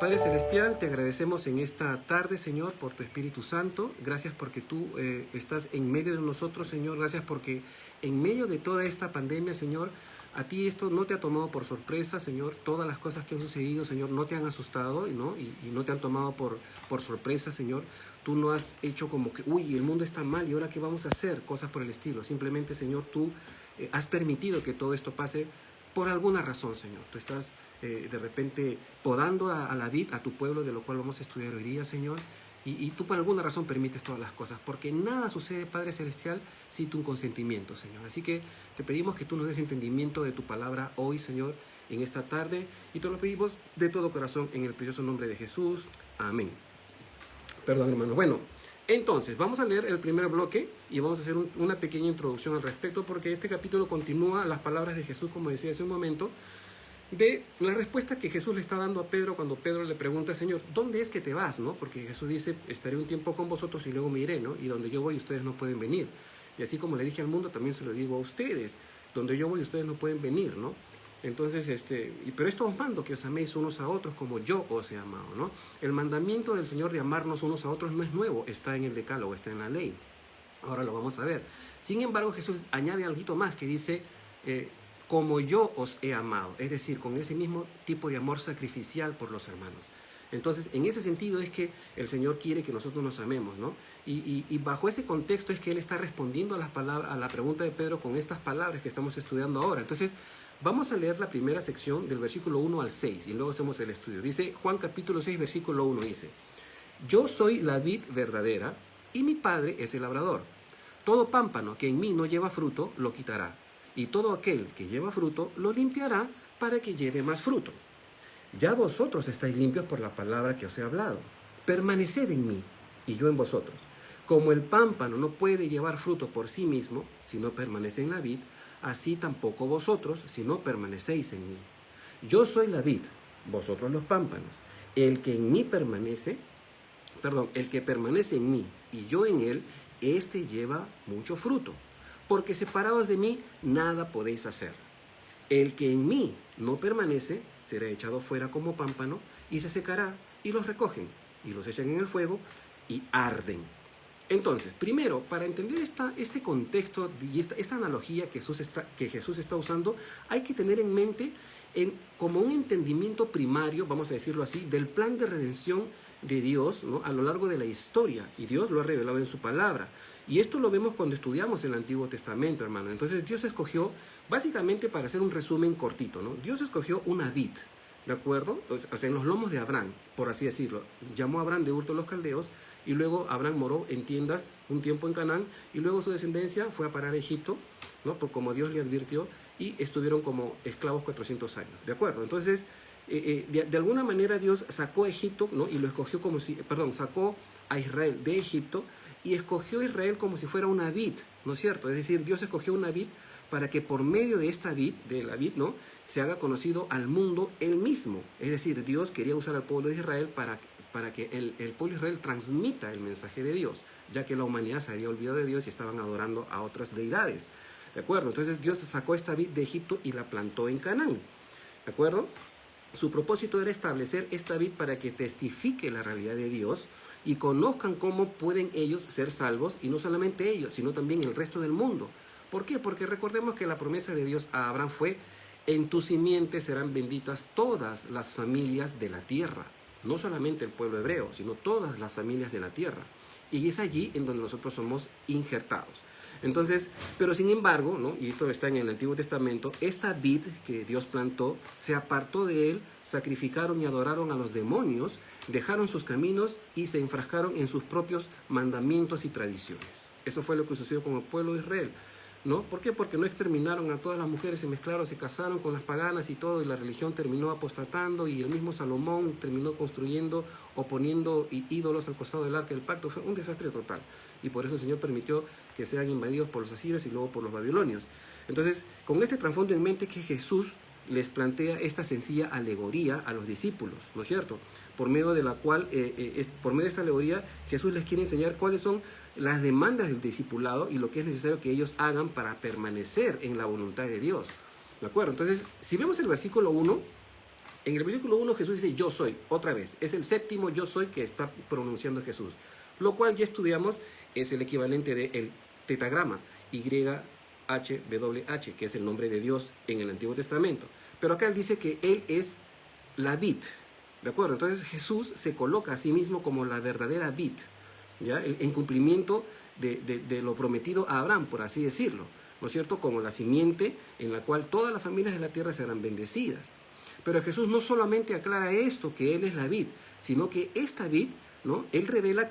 Padre Celestial, te agradecemos en esta tarde, Señor, por tu Espíritu Santo. Gracias porque tú estás en medio de nosotros, Señor. Gracias porque en medio de toda esta pandemia, Señor, a ti esto no te ha tomado por sorpresa, Señor. Todas las cosas que han sucedido, Señor, no te han asustado, ¿no? Y no te han tomado por sorpresa, Señor. Tú no has hecho como que, uy, el mundo está mal y ahora qué vamos a hacer, cosas por el estilo. Simplemente, Señor, tú has permitido que todo esto pase por alguna razón, Señor. Tú estás de repente podando a la vid, a tu pueblo, de lo cual vamos a estudiar hoy día, Señor. Y tú por alguna razón permites todas las cosas, porque nada sucede, Padre Celestial, sin tu consentimiento, Señor. Así que te pedimos que tú nos des entendimiento de tu palabra hoy, Señor, en esta tarde. Y te lo pedimos de todo corazón en el precioso nombre de Jesús. Amén. Perdón, hermano. Bueno, entonces vamos a leer el primer bloque y vamos a hacer una pequeña introducción al respecto, porque este capítulo continúa las palabras de Jesús, como decía hace un momento, de la respuesta que Jesús le está dando a Pedro cuando Pedro le pregunta, Señor, ¿dónde es que te vas? ¿No? Porque Jesús dice, estaré un tiempo con vosotros y luego me iré, ¿no? Y donde yo voy ustedes no pueden venir. Y así como le dije al mundo, también se lo digo a ustedes, donde yo voy ustedes no pueden venir, ¿no? Entonces, pero esto os mando, que os améis unos a otros como yo os he amado, ¿no? El mandamiento del Señor de amarnos unos a otros no es nuevo, está en el decálogo, está en la ley. Ahora lo vamos a ver. Sin embargo, Jesús añade algo más que dice, como yo os he amado, es decir, con ese mismo tipo de amor sacrificial por los hermanos. Entonces, en ese sentido es que el Señor quiere que nosotros nos amemos, ¿no? Y bajo ese contexto es que Él está respondiendo a la pregunta de Pedro con estas palabras que estamos estudiando ahora. Entonces, vamos a leer la primera sección del versículo 1 al 6 y luego hacemos el estudio. Dice Juan capítulo 6, versículo 1, dice, yo soy la vid verdadera y mi Padre es el labrador. Todo pámpano que en mí no lleva fruto, lo quitará. Y todo aquel que lleva fruto, lo limpiará para que lleve más fruto. Ya vosotros estáis limpios por la palabra que os he hablado. Permaneced en mí, y yo en vosotros. Como el pámpano no puede llevar fruto por sí mismo, si no permanece en la vid, así tampoco vosotros, si no permanecéis en mí. Yo soy la vid, vosotros los pámpanos. El que permanece en mí, y yo en él, éste lleva mucho fruto. Porque separados de mí, nada podéis hacer. El que en mí no permanece, será echado fuera como pámpano, y se secará, y los recogen, y los echan en el fuego, y arden. Entonces, primero, para entender este contexto y esta analogía que Jesús está usando, hay que tener en mente como un entendimiento primario, vamos a decirlo así, del plan de redención de Dios, ¿no? A lo largo de la historia, y Dios lo ha revelado en su palabra. Y esto lo vemos cuando estudiamos el Antiguo Testamento, hermano. Entonces Dios escogió, básicamente para hacer un resumen cortito, ¿no? Dios escogió una vid, ¿de acuerdo? O sea, en los lomos de Abraham, por así decirlo. Llamó a Abraham de Ur de los Caldeos, y luego Abraham moró en tiendas un tiempo en Canaán, y luego su descendencia fue a parar a Egipto, ¿no? Por como Dios le advirtió, y estuvieron como esclavos 400 años, ¿de acuerdo? Entonces, de alguna manera Dios sacó a Egipto, ¿no? Y lo escogió sacó a Israel de Egipto, y escogió a Israel como si fuera una vid, ¿no es cierto? Es decir, Dios escogió una vid para que por medio de esta vid, de la vid, ¿no? Se haga conocido al mundo él mismo. Es decir, Dios quería usar al pueblo de Israel para que el pueblo de Israel transmita el mensaje de Dios, ya que la humanidad se había olvidado de Dios y estaban adorando a otras deidades, ¿de acuerdo? Entonces Dios sacó esta vid de Egipto y la plantó en Canaán, ¿de acuerdo? Su propósito era establecer esta vid para que testifique la realidad de Dios y conozcan cómo pueden ellos ser salvos, y no solamente ellos, sino también el resto del mundo. ¿Por qué? Porque recordemos que la promesa de Dios a Abraham fue, en tu simiente serán benditas todas las familias de la tierra. No solamente el pueblo hebreo, sino todas las familias de la tierra. Y es allí en donde nosotros somos injertados. Entonces, pero sin embargo, ¿no? Y esto está en el Antiguo Testamento, esta vid que Dios plantó se apartó de él, sacrificaron y adoraron a los demonios, dejaron sus caminos y se enfrascaron en sus propios mandamientos y tradiciones. Eso fue lo que sucedió con el pueblo de Israel, ¿no? ¿Por qué? Porque no exterminaron a todas las mujeres, se mezclaron, se casaron con las paganas y todo, y la religión terminó apostatando, y el mismo Salomón terminó construyendo o poniendo ídolos al costado del arca del pacto. Fue un desastre total, y por eso el Señor permitió que sean invadidos por los asirios y luego por los babilonios. Entonces, con este trasfondo en mente, que Jesús les plantea esta sencilla alegoría a los discípulos, ¿no es cierto? Por medio de la cual, por medio de esta alegoría, Jesús les quiere enseñar cuáles son las demandas del discipulado y lo que es necesario que ellos hagan para permanecer en la voluntad de Dios, ¿de acuerdo? Entonces, si vemos el versículo 1, En el versículo 1 Jesús dice yo soy, otra vez. Es el séptimo yo soy que está pronunciando Jesús. Lo cual ya estudiamos es el equivalente del tetagrama YHWH, que es el nombre de Dios en el Antiguo Testamento. Pero acá él dice que él es la vid, ¿de acuerdo? Entonces Jesús se coloca a sí mismo como la verdadera vid, ¿ya? En cumplimiento de lo prometido a Abraham, por así decirlo, ¿no es cierto? Como la simiente en la cual todas las familias de la tierra serán bendecidas. Pero Jesús no solamente aclara esto, que Él es la vid, sino que esta vid, ¿no? Él revela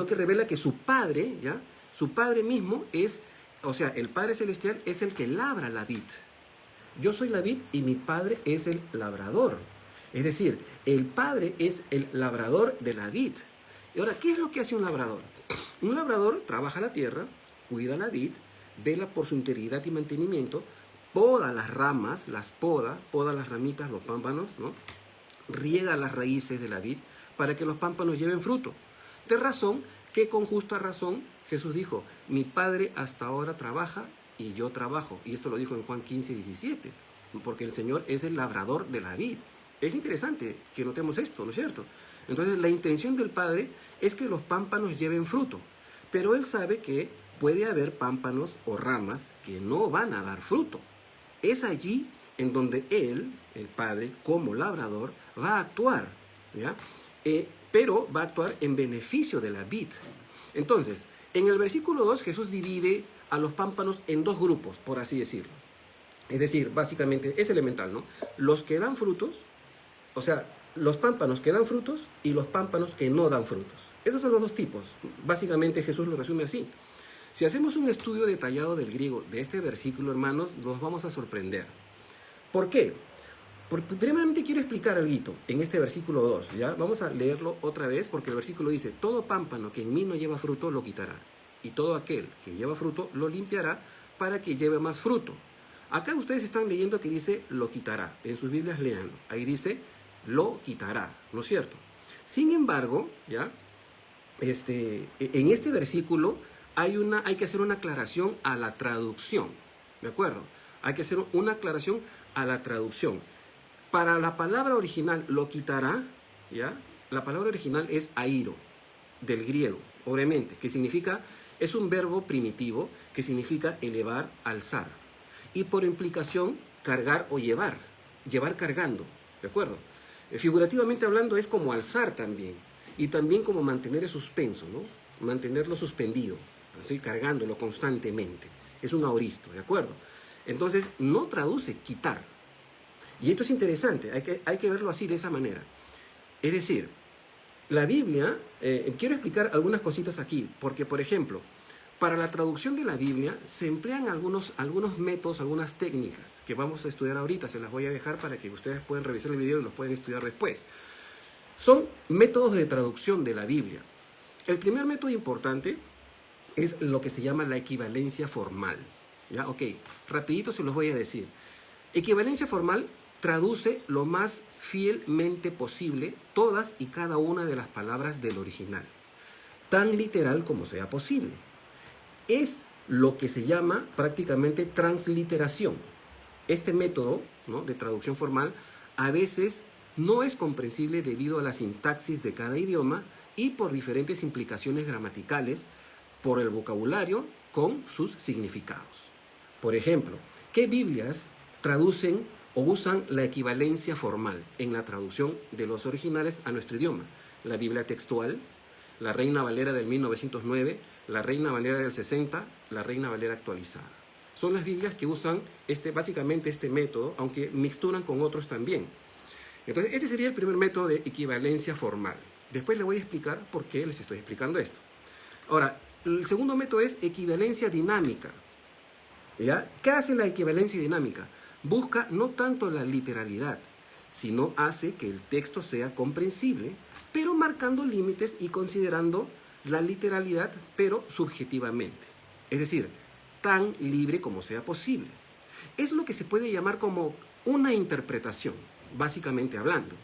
revela que su Padre, ¿ya? Su Padre mismo es, o sea, el Padre Celestial es el que labra la vid. Yo soy la vid y mi Padre es el labrador. Es decir, el Padre es el labrador de la vid. Y ahora, ¿qué es lo que hace un labrador? Un labrador trabaja la tierra, cuida la vid, vela por su integridad y mantenimiento, poda las ramas, poda las ramitas, los pámpanos, ¿no? Riega las raíces de la vid para que los pámpanos lleven fruto. De razón que con justa razón Jesús dijo, mi Padre hasta ahora trabaja y yo trabajo. Y esto lo dijo en Juan 15:17, porque el Señor es el labrador de la vid. Es interesante que notemos esto, ¿no es cierto? Entonces la intención del Padre es que los pámpanos lleven fruto, pero Él sabe que puede haber pámpanos o ramas que no van a dar fruto. Es allí en donde Él, el Padre, como labrador, va a actuar, ¿ya? Pero va a actuar en beneficio de la vid. Entonces, en el versículo 2, Jesús divide a los pámpanos en dos grupos, por así decirlo. Es decir, básicamente es elemental, ¿no? Los que dan frutos, o sea, los pámpanos que dan frutos y los pámpanos que no dan frutos. Esos son los dos tipos. Básicamente Jesús lo resume así. Si hacemos un estudio detallado del griego de este versículo, hermanos, nos vamos a sorprender. ¿Por qué? Porque primeramente quiero explicar algo en este versículo 2, ¿ya? Vamos a leerlo otra vez porque el versículo dice, todo pámpano que en mí no lleva fruto lo quitará, y todo aquel que lleva fruto lo limpiará para que lleve más fruto. Acá ustedes están leyendo que dice lo quitará. En sus Biblias léanlo. Ahí dice lo quitará, ¿no es cierto? Sin embargo, ¿ya? En este versículo hay que hacer una aclaración a la traducción, ¿de acuerdo? Hay que hacer una aclaración a la traducción. Para la palabra original, lo quitará, ¿ya? La palabra original es airo, del griego, obviamente, que significa, es un verbo primitivo que significa elevar, alzar. Y por implicación, cargar o llevar cargando, ¿de acuerdo? Figurativamente hablando es como alzar también, y también como mantener el suspenso, ¿no? Mantenerlo suspendido, así cargándolo constantemente. Es un aoristo, ¿de acuerdo? Entonces, no traduce quitar. Y esto es interesante, hay que verlo así, de esa manera. Es decir, la Biblia, quiero explicar algunas cositas aquí, porque, por ejemplo, para la traducción de la Biblia se emplean algunos métodos, algunas técnicas que vamos a estudiar ahorita, se las voy a dejar para que ustedes puedan revisar el video y los pueden estudiar después. Son métodos de traducción de la Biblia. El primer método importante es lo que se llama la equivalencia formal. ¿Ya? Ok, rapidito se los voy a decir. Equivalencia formal traduce lo más fielmente posible todas y cada una de las palabras del original, tan literal como sea posible. Es lo que se llama prácticamente transliteración. Este método, ¿no?, de traducción formal a veces no es comprensible debido a la sintaxis de cada idioma y por diferentes implicaciones gramaticales, por el vocabulario con sus significados. Por ejemplo, ¿qué Biblias traducen o usan la equivalencia formal en la traducción de los originales a nuestro idioma? La Biblia textual, la Reina Valera del 1909, la Reina Valera del 60, la Reina Valera actualizada. Son las Biblias que usan básicamente este método, aunque mixturan con otros también. Entonces, este sería el primer método de equivalencia formal. Después les voy a explicar por qué les estoy explicando esto. Ahora, el segundo método es equivalencia dinámica. ¿Ya? ¿Qué hace la equivalencia dinámica? Busca no tanto la literalidad, sino hace que el texto sea comprensible, pero marcando límites y considerando la literalidad, pero subjetivamente. Es decir, tan libre como sea posible. Es lo que se puede llamar como una interpretación, básicamente hablando.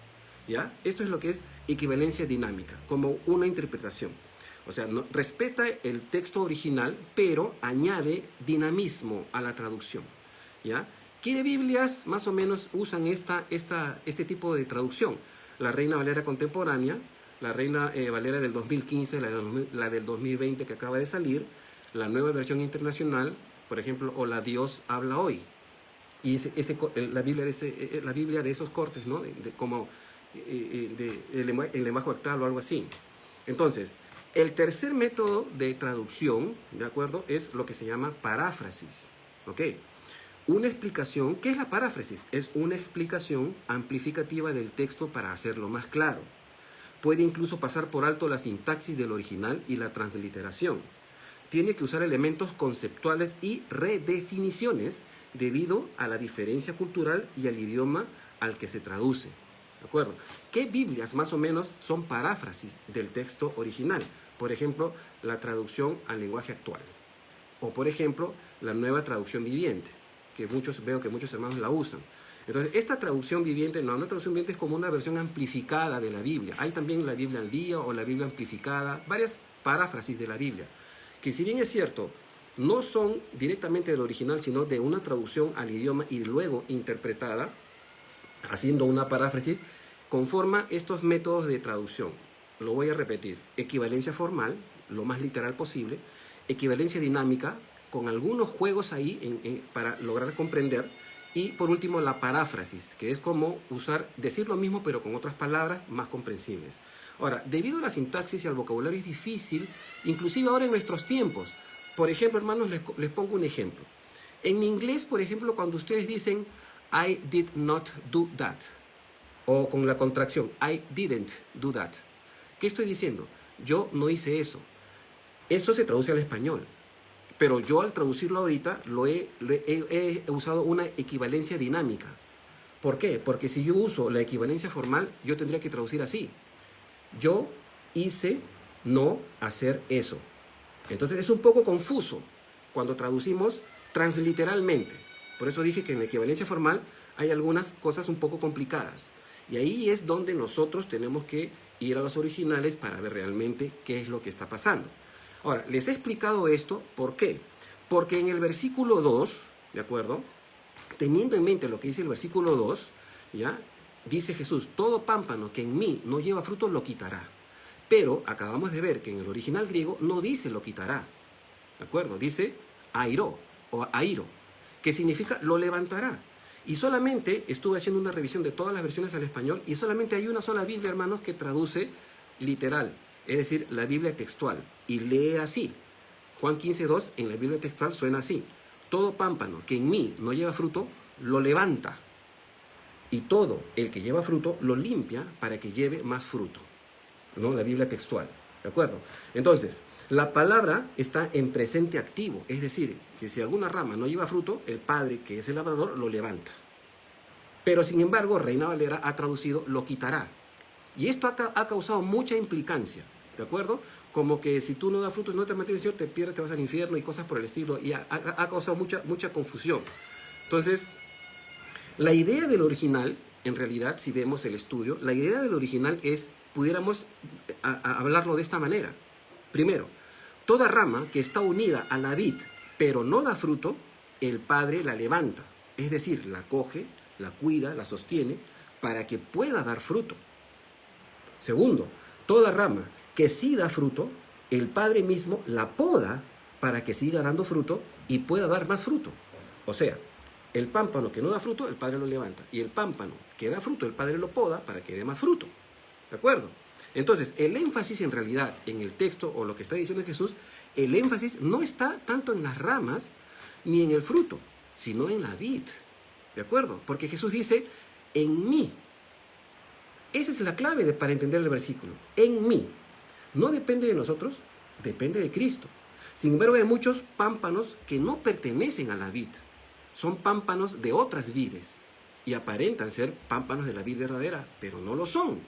¿Ya? Esto es lo que es equivalencia dinámica, como una interpretación. O sea, respeta el texto original, pero añade dinamismo a la traducción, ¿ya? ¿Qué Biblias más o menos usan este tipo de traducción? La Reina Valera contemporánea, la Reina Valera del 2015, la del 2020 que acaba de salir, la Nueva Versión Internacional, por ejemplo, o la Dios habla hoy. Y la Biblia de esos cortes, ¿no? Como el lenguaje octavo o algo así. Entonces, el tercer método de traducción, ¿de acuerdo? Es lo que se llama paráfrasis, ¿ok? Una explicación, ¿qué es la paráfrasis? Es una explicación amplificativa del texto para hacerlo más claro. Puede incluso pasar por alto la sintaxis del original y la transliteración. Tiene que usar elementos conceptuales y redefiniciones debido a la diferencia cultural y al idioma al que se traduce. ¿De acuerdo? ¿Qué Biblias más o menos son paráfrasis del texto original? Por ejemplo, la traducción al lenguaje actual. O por ejemplo, la nueva traducción viviente, que veo que muchos hermanos la usan. Entonces, esta traducción viviente, no, una traducción viviente es como una versión amplificada de la Biblia. Hay también la Biblia al día o la Biblia amplificada, varias paráfrasis de la Biblia, que si bien es cierto, no son directamente del original, sino de una traducción al idioma y luego interpretada, haciendo una paráfrasis, conforma estos métodos de traducción. Lo voy a repetir. Equivalencia formal, lo más literal posible. Equivalencia dinámica, con algunos juegos ahí para lograr comprender. Y por último, la paráfrasis, que es como decir lo mismo pero con otras palabras más comprensibles. Ahora, debido a la sintaxis y al vocabulario es difícil, inclusive ahora en nuestros tiempos. Por ejemplo, hermanos, les pongo un ejemplo. En inglés, por ejemplo, cuando ustedes dicen I did not do that, o con la contracción I didn't do that, ¿qué estoy diciendo? Yo no hice eso. Eso se traduce al español. Pero yo al traducirlo ahorita he usado una equivalencia dinámica. ¿Por qué? Porque si yo uso la equivalencia formal, yo tendría que traducir así. Yo hice no hacer eso. Entonces es un poco confuso cuando traducimos transliteralmente. Por eso dije que en la equivalencia formal hay algunas cosas un poco complicadas. Y ahí es donde nosotros tenemos que ir a los originales para ver realmente qué es lo que está pasando. Ahora, les he explicado esto, ¿por qué? Porque en el versículo 2, ¿de acuerdo? Teniendo en mente lo que dice el versículo 2, ¿ya? Dice Jesús, todo pámpano que en mí no lleva fruto lo quitará. Pero acabamos de ver que en el original griego no dice lo quitará, ¿de acuerdo? Dice airo o airo, que significa lo levantará. Y solamente estuve haciendo una revisión de todas las versiones al español y solamente hay una sola Biblia, hermanos, que traduce literal. Es decir, la Biblia textual, y lee así. Juan 15:2 en la Biblia textual suena así. Todo pámpano que en mí no lleva fruto, lo levanta. Y todo el que lleva fruto, lo limpia para que lleve más fruto. ¿No? La Biblia textual. ¿De acuerdo? Entonces, la palabra está en presente activo. Es decir, que si alguna rama no lleva fruto, el Padre, que es el labrador, lo levanta. Pero, sin embargo, Reina Valera ha traducido lo quitará. Y esto ha causado mucha implicancia, ¿de acuerdo? Como que si tú no das frutos, no te mantienes, te pierdes, te vas al infierno y cosas por el estilo. Y ha causado mucha confusión. Entonces, la idea del original, en realidad, si vemos el estudio, la idea del original es, pudiéramos hablarlo de esta manera. Primero, toda rama que está unida a la vid, pero no da fruto, el Padre la levanta. Es decir, la coge, la cuida, la sostiene, para que pueda dar fruto. Segundo, toda rama que sí da fruto, el Padre mismo la poda para que siga dando fruto y pueda dar más fruto. O sea, el pámpano que no da fruto, el Padre lo levanta. Y el pámpano que da fruto, el Padre lo poda para que dé más fruto. ¿De acuerdo? Entonces, el énfasis en realidad en el texto o lo que está diciendo Jesús, el énfasis no está tanto en las ramas ni en el fruto, sino en la vid. ¿De acuerdo? Porque Jesús dice, en mí. Esa es la clave para entender el versículo. En mí. No depende de nosotros, depende de Cristo. Sin embargo, hay muchos pámpanos que no pertenecen a la vid. Son pámpanos de otras vides. Y aparentan ser pámpanos de la vid verdadera, pero no lo son.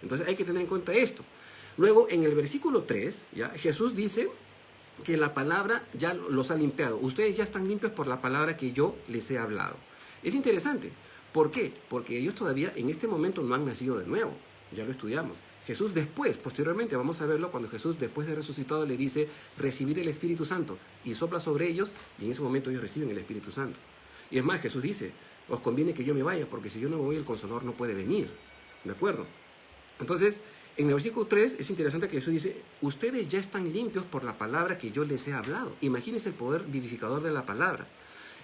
Entonces hay que tener en cuenta esto. Luego, en el versículo 3, ¿ya? Jesús dice que la palabra ya los ha limpiado. Ustedes ya están limpios por la palabra que yo les he hablado. Es interesante. ¿Por qué? Porque ellos todavía en este momento no han nacido de nuevo. Ya lo estudiamos. Jesús después, posteriormente, vamos a verlo cuando Jesús después de resucitado le dice, recibid el Espíritu Santo, y sopla sobre ellos, y en ese momento ellos reciben el Espíritu Santo. Y es más, Jesús dice, os conviene que yo me vaya, porque si yo no me voy, el Consolador no puede venir. ¿De acuerdo? Entonces, en el versículo 3 es interesante que Jesús dice, ustedes ya están limpios por la palabra que yo les he hablado. Imagínense el poder vivificador de la palabra.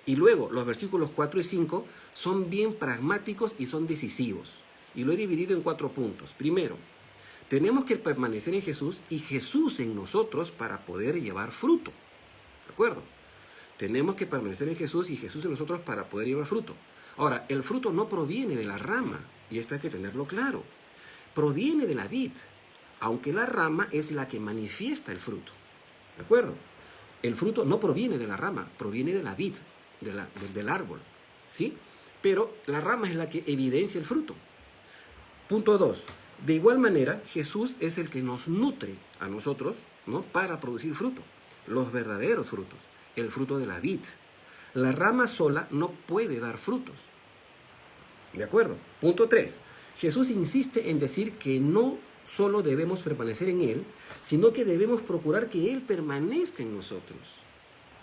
Y luego, los versículos 4 y 5 son bien pragmáticos y son decisivos. Y lo he dividido en 4 puntos. Primero, tenemos que permanecer en Jesús y Jesús en nosotros para poder llevar fruto. ¿De acuerdo? Tenemos que permanecer en Jesús y Jesús en nosotros para poder llevar fruto. Ahora, el fruto no proviene de la rama, y esto hay que tenerlo claro. Proviene de la vid, aunque la rama es la que manifiesta el fruto. ¿De acuerdo? El fruto no proviene de la rama, proviene de la vid, del árbol. ¿Sí? Pero la rama es la que evidencia el fruto. Punto 2. De igual manera, Jesús es el que nos nutre a nosotros, ¿no?, para producir fruto. Los verdaderos frutos. El fruto de la vid. La rama sola no puede dar frutos. ¿De acuerdo? Punto 3. Jesús insiste en decir que no solo debemos permanecer en Él, sino que debemos procurar que Él permanezca en nosotros.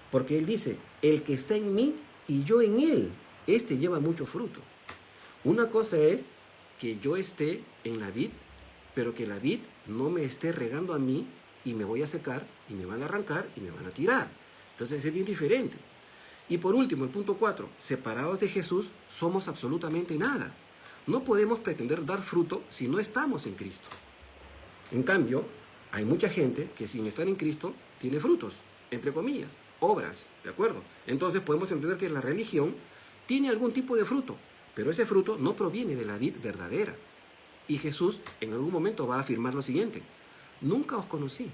Porque Él dice, el que está en mí y yo en Él, este lleva mucho fruto. Una cosa es que yo esté en la vid, pero que la vid no me esté regando a mí y me voy a secar y me van a arrancar y me van a tirar. Entonces es bien diferente. Y por último, el punto 4, separados de Jesús somos absolutamente nada. No podemos pretender dar fruto si no estamos en Cristo. En cambio, hay mucha gente que sin estar en Cristo tiene frutos, entre comillas, obras, ¿de acuerdo? Entonces podemos entender que la religión tiene algún tipo de fruto, pero ese fruto no proviene de la vid verdadera. Y Jesús en algún momento va a afirmar lo siguiente, nunca os conocí.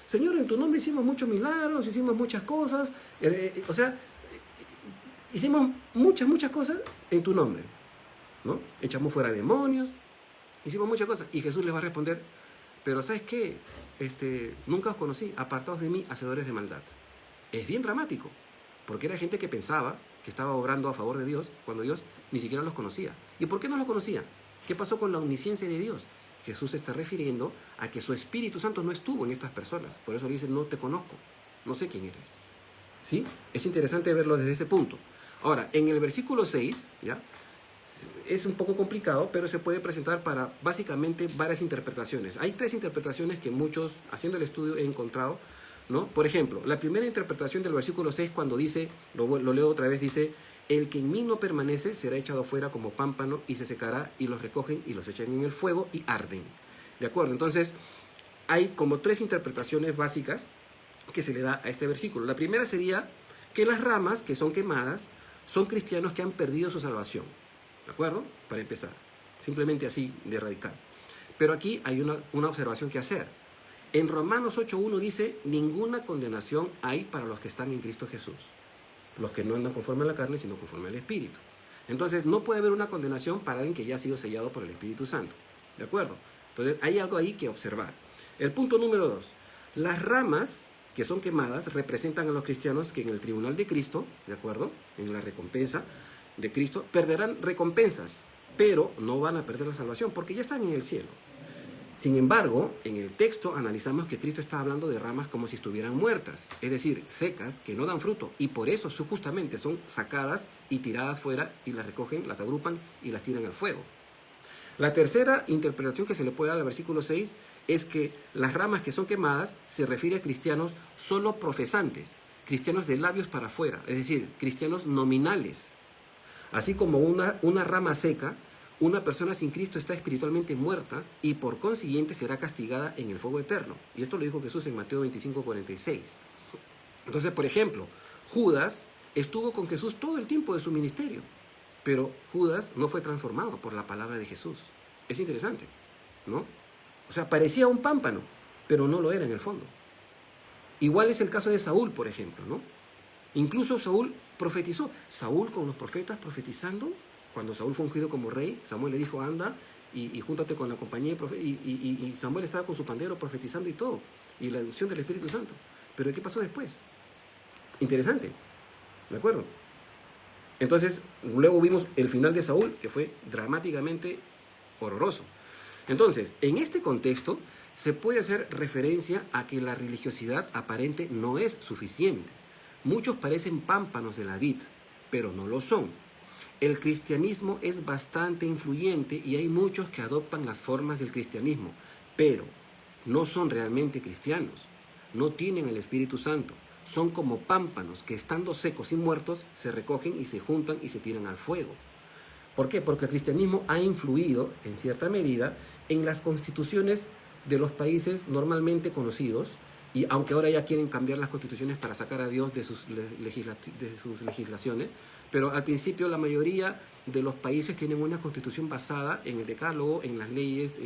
Señor, en tu nombre hicimos muchos milagros, hicimos muchas cosas, hicimos muchas cosas en tu nombre, ¿no? Echamos fuera demonios, hicimos muchas cosas. Y Jesús les va a responder, pero ¿sabes qué? Nunca os conocí, apartados de mí, hacedores de maldad. Es bien dramático, porque era gente que pensaba que estaba obrando a favor de Dios, cuando Dios ni siquiera los conocía. ¿Y por qué no los conocía? ¿Qué pasó con la omnisciencia de Dios? Jesús se está refiriendo a que su Espíritu Santo no estuvo en estas personas. Por eso le dice, no te conozco, no sé quién eres. ¿Sí? Es interesante verlo desde ese punto. Ahora, en el versículo 6, ¿ya?, es un poco complicado, pero se puede presentar para básicamente varias interpretaciones. Hay 3 interpretaciones que muchos, haciendo el estudio, he encontrado, ¿no? Por ejemplo, la primera interpretación del versículo 6, cuando dice, lo leo otra vez, dice, el que en mí no permanece será echado fuera como pámpano y se secará, y los recogen y los echan en el fuego y arden. ¿De acuerdo? Entonces, hay como 3 interpretaciones básicas que se le da a este versículo. La primera sería que las ramas que son quemadas son cristianos que han perdido su salvación. ¿De acuerdo? Para empezar. Simplemente así, de radical. Pero aquí hay una observación que hacer. En Romanos 8.1 dice, ninguna condenación hay para los que están en Cristo Jesús. Los que no andan conforme a la carne, sino conforme al Espíritu. Entonces, no puede haber una condenación para alguien que ya ha sido sellado por el Espíritu Santo. ¿De acuerdo? Entonces, hay algo ahí que observar. El punto número 2. Las ramas que son quemadas representan a los cristianos que en el tribunal de Cristo, ¿de acuerdo?, en la recompensa de Cristo, perderán recompensas, pero no van a perder la salvación porque ya están en el cielo. Sin embargo, en el texto analizamos que Cristo está hablando de ramas como si estuvieran muertas, es decir, secas, que no dan fruto, y por eso justamente son sacadas y tiradas fuera, y las recogen, las agrupan y las tiran al fuego. La tercera interpretación que se le puede dar al versículo 6 es que las ramas que son quemadas se refiere a cristianos solo profesantes, cristianos de labios para afuera, es decir, cristianos nominales. Así como una rama seca, una persona sin Cristo está espiritualmente muerta y por consiguiente será castigada en el fuego eterno. Y esto lo dijo Jesús en Mateo 25:46. Entonces, por ejemplo, Judas estuvo con Jesús todo el tiempo de su ministerio, pero Judas no fue transformado por la palabra de Jesús. Es interesante, ¿no? O sea, parecía un pámpano, pero no lo era en el fondo. Igual es el caso de Saúl, por ejemplo, ¿no? Incluso Saúl profetizó. Saúl con los profetas profetizando. Cuando Saúl fue ungido como rey, Samuel le dijo, anda y júntate con la compañía. Y Samuel estaba con su pandero profetizando y todo. Y la unción del Espíritu Santo. Pero ¿qué pasó después? Interesante. ¿De acuerdo? Entonces, luego vimos el final de Saúl, que fue dramáticamente horroroso. Entonces, en este contexto, se puede hacer referencia a que la religiosidad aparente no es suficiente. Muchos parecen pámpanos de la vid, pero no lo son. El cristianismo es bastante influyente y hay muchos que adoptan las formas del cristianismo, pero no son realmente cristianos, no tienen el Espíritu Santo, son como pámpanos que estando secos y muertos se recogen y se juntan y se tiran al fuego. ¿Por qué? Porque el cristianismo ha influido en cierta medida en las constituciones de los países normalmente conocidos, y aunque ahora ya quieren cambiar las constituciones para sacar a Dios de sus legislaciones, pero al principio la mayoría de los países tienen una constitución basada en el decálogo, en las leyes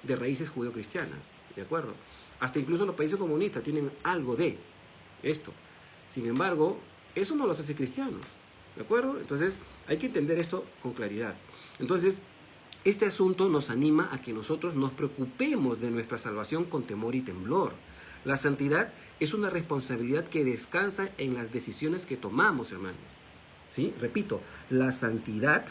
de raíces judeocristianas, ¿de acuerdo? Hasta incluso los países comunistas tienen algo de esto. Sin embargo, eso no los hace cristianos, ¿de acuerdo? Entonces hay que entender esto con claridad. Entonces, este asunto nos anima a que nosotros nos preocupemos de nuestra salvación con temor y temblor. La santidad es una responsabilidad que descansa en las decisiones que tomamos, hermanos. ¿Sí? Repito, la santidad,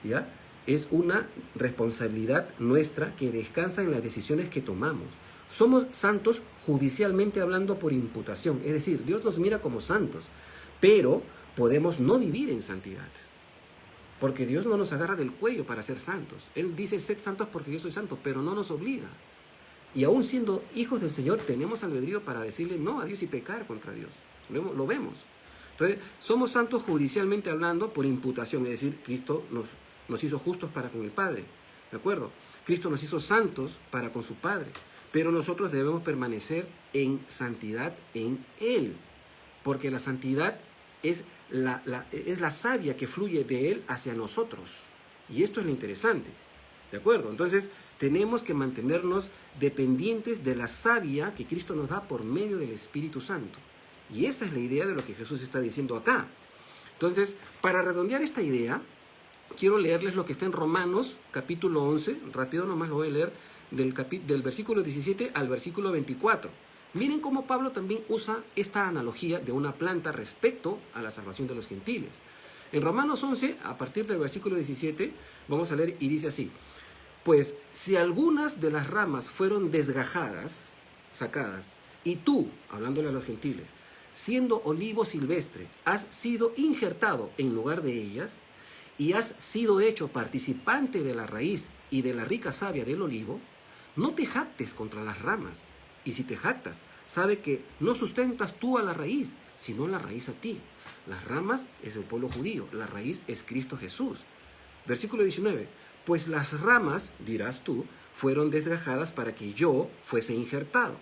¿ya?, es una responsabilidad nuestra que descansa en las decisiones que tomamos. Somos santos judicialmente hablando por imputación, es decir, Dios nos mira como santos, pero podemos no vivir en santidad. Porque Dios no nos agarra del cuello para ser santos. Él dice, sed santos porque yo soy santo, pero no nos obliga. Y aún siendo hijos del Señor, tenemos albedrío para decirle no a Dios y pecar contra Dios. Lo vemos. Entonces, somos santos judicialmente hablando por imputación, es decir, Cristo nos hizo justos para con el Padre. ¿De acuerdo? Cristo nos hizo santos para con su Padre. Pero nosotros debemos permanecer en santidad en Él. Porque la santidad es la savia que fluye de Él hacia nosotros. Y esto es lo interesante, ¿de acuerdo? Entonces, tenemos que mantenernos dependientes de la savia que Cristo nos da por medio del Espíritu Santo. Y esa es la idea de lo que Jesús está diciendo acá. Entonces, para redondear esta idea, quiero leerles lo que está en Romanos, capítulo 11. Rápido nomás lo voy a leer, del versículo 17 al versículo 24. Miren cómo Pablo también usa esta analogía de una planta respecto a la salvación de los gentiles. En Romanos 11, a partir del versículo 17, vamos a leer y dice así: pues si algunas de las ramas fueron desgajadas, sacadas, y tú, hablándole a los gentiles, siendo olivo silvestre, has sido injertado en lugar de ellas, y has sido hecho participante de la raíz y de la rica savia del olivo, no te jactes contra las ramas. Y si te jactas, sabe que no sustentas tú a la raíz, sino la raíz a ti. Las ramas es el pueblo judío, la raíz es Cristo Jesús. Versículo 19. Pues las ramas, dirás tú, fueron desgajadas para que yo fuese injertado.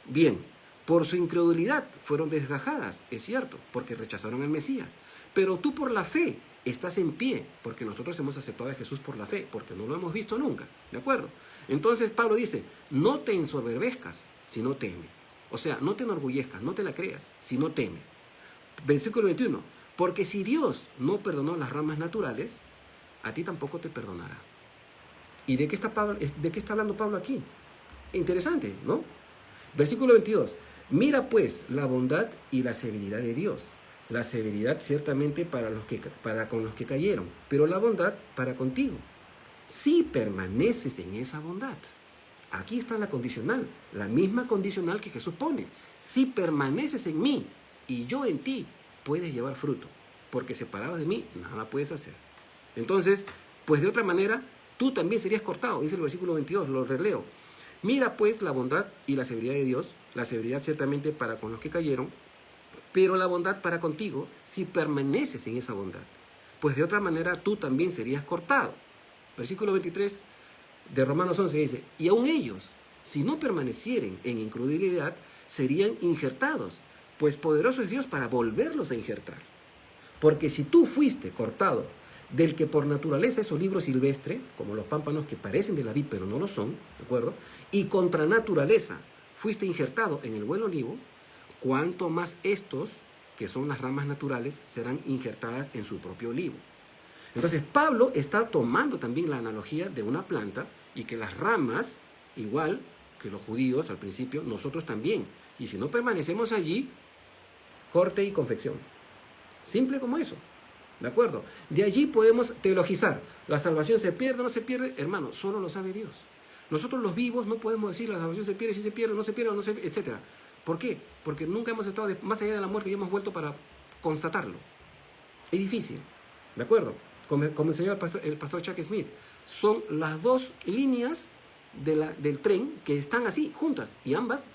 Bien, por su incredulidad fueron desgajadas, es cierto, porque rechazaron al Mesías. Pero tú por la fe estás en pie, porque nosotros hemos aceptado a Jesús por la fe, porque no lo hemos visto nunca, ¿de acuerdo? Entonces Pablo dice, no te ensoberbezcas, sino teme. O sea, no te enorgullezcas, no te la creas, sino teme. Versículo 21, porque si Dios no perdonó las ramas naturales, a ti tampoco te perdonará. ¿Y de qué está hablando Pablo aquí? Interesante, ¿no? Versículo 22, mira pues la bondad y la severidad de Dios. La severidad ciertamente para con los que cayeron, pero la bondad para contigo. Si permaneces en esa bondad. Aquí está la condicional, la misma condicional que Jesús pone. Si permaneces en mí y yo en ti, puedes llevar fruto, porque separado de mí nada puedes hacer. Entonces, pues de otra manera, tú también serías cortado, dice el versículo 22, lo releo. Mira pues la bondad y la severidad de Dios, la severidad ciertamente para con los que cayeron, pero la bondad para contigo si permaneces en esa bondad. Pues de otra manera tú también serías cortado. Versículo 23 de Romanos 11 dice, y aun ellos, si no permanecieren en incredulidad, serían injertados, pues poderoso es Dios para volverlos a injertar. Porque si tú fuiste cortado del que por naturaleza es olivo silvestre, como los pámpanos que parecen de la vid pero no lo son, ¿de acuerdo? Y contra naturaleza fuiste injertado en el buen olivo, cuánto más estos, que son las ramas naturales, serán injertadas en su propio olivo. Entonces Pablo está tomando también la analogía de una planta y que las ramas, igual que los judíos al principio, nosotros también. Y si no permanecemos allí, corte y confección. Simple como eso. ¿De acuerdo? De allí podemos teologizar. ¿La salvación se pierde o no se pierde? Hermano, solo lo sabe Dios. Nosotros los vivos no podemos decir la salvación se pierde, si se pierde, no se pierde, no se, etc. ¿Por qué? Porque nunca hemos estado más allá de la muerte y hemos vuelto para constatarlo. Es difícil, ¿de acuerdo? Como enseñó el pastor Chuck Smith, son las dos líneas del tren que están así, juntas, y ambas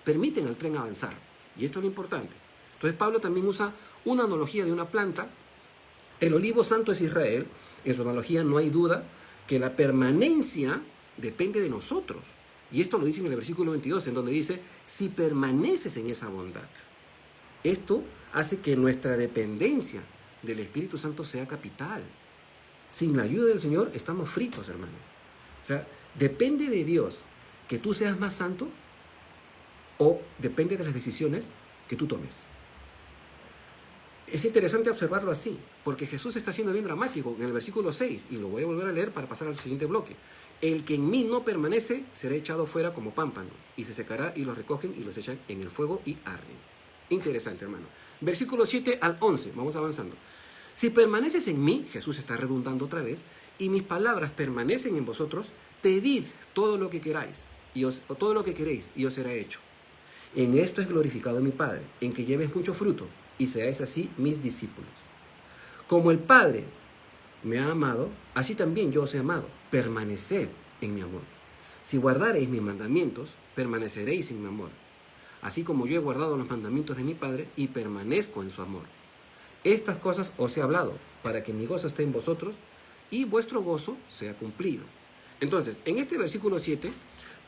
permiten al tren avanzar. Y esto es lo importante. Entonces Pablo también usa una analogía de una planta. El olivo santo es Israel. En su analogía no hay duda que la permanencia depende de nosotros. Y esto lo dice en el versículo 22, en donde dice, si permaneces en esa bondad. Esto hace que nuestra dependencia del Espíritu Santo sea capital. Sin la ayuda del Señor estamos fritos, hermanos. O sea, depende de Dios que tú seas más santo o depende de las decisiones que tú tomes. Es interesante observarlo así, porque Jesús está siendo bien dramático en el versículo 6, y lo voy a volver a leer para pasar al siguiente bloque. El que en mí no permanece será echado fuera como pámpano, y se secará y los recogen y los echan en el fuego y arden. Interesante, hermano. Versículo 7 al 11, vamos avanzando. Si permaneces en mí, Jesús está redundando otra vez, y mis palabras permanecen en vosotros, pedid todo lo que queráis, o todo lo que queréis, y os será hecho. En esto es glorificado mi Padre, en que lleves mucho fruto, y seáis así mis discípulos. Como el Padre me ha amado, así también yo os he amado. Permaneced en mi amor. Si guardareis mis mandamientos, permaneceréis en mi amor. Así como yo he guardado los mandamientos de mi Padre y permanezco en su amor. Estas cosas os he hablado, para que mi gozo esté en vosotros y vuestro gozo sea cumplido. Entonces, en este versículo 7,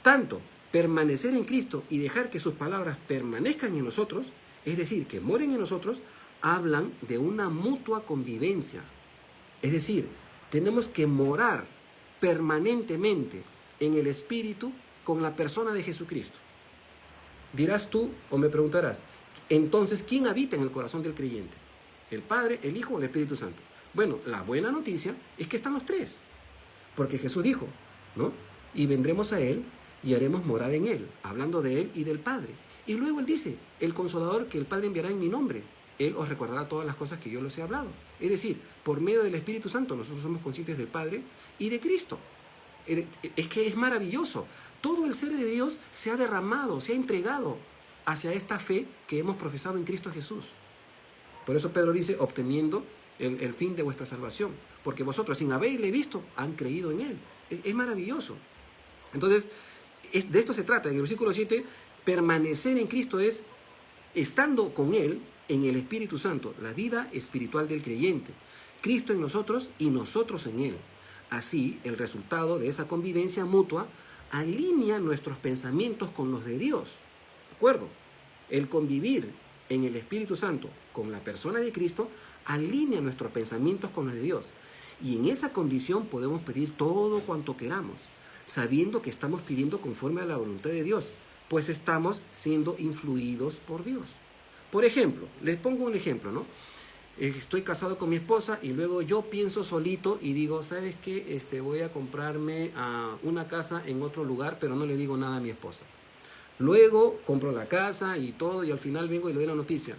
tanto permanecer en Cristo y dejar que sus palabras permanezcan en nosotros, es decir, que moren en nosotros, hablan de una mutua convivencia. Es decir, tenemos que morar permanentemente en el Espíritu con la persona de Jesucristo. Dirás tú o me preguntarás, entonces, ¿quién habita en el corazón del creyente? ¿El Padre, el Hijo o el Espíritu Santo? Bueno, la buena noticia es que están los tres. Porque Jesús dijo, ¿no? Y vendremos a Él y haremos morada en Él, hablando de Él y del Padre. Y luego Él dice, el Consolador que el Padre enviará en mi nombre, Él os recordará todas las cosas que yo les he hablado. Es decir, por medio del Espíritu Santo nosotros somos conscientes del Padre y de Cristo. Es que es maravilloso. Todo el ser de Dios se ha derramado, se ha entregado hacia esta fe que hemos profesado en Cristo Jesús. Por eso Pedro dice, obteniendo el fin de vuestra salvación. Porque vosotros, sin haberle visto, han creído en Él. Es maravilloso. Entonces, de esto se trata. En el versículo 7, permanecer en Cristo es estando con Él en el Espíritu Santo, la vida espiritual del creyente. Cristo en nosotros y nosotros en Él. Así, el resultado de esa convivencia mutua alinea nuestros pensamientos con los de Dios. ¿De acuerdo? El convivir en el Espíritu Santo con la persona de Cristo alinea nuestros pensamientos con los de Dios. Y en esa condición podemos pedir todo cuanto queramos, sabiendo que estamos pidiendo conforme a la voluntad de Dios, pues estamos siendo influidos por Dios. Por ejemplo, les pongo un ejemplo, ¿no? Estoy casado con mi esposa y luego yo pienso solito y digo, ¿sabes qué? Voy a comprarme una casa en otro lugar, pero no le digo nada a mi esposa. Luego compro la casa y todo, y al final vengo y le doy la noticia.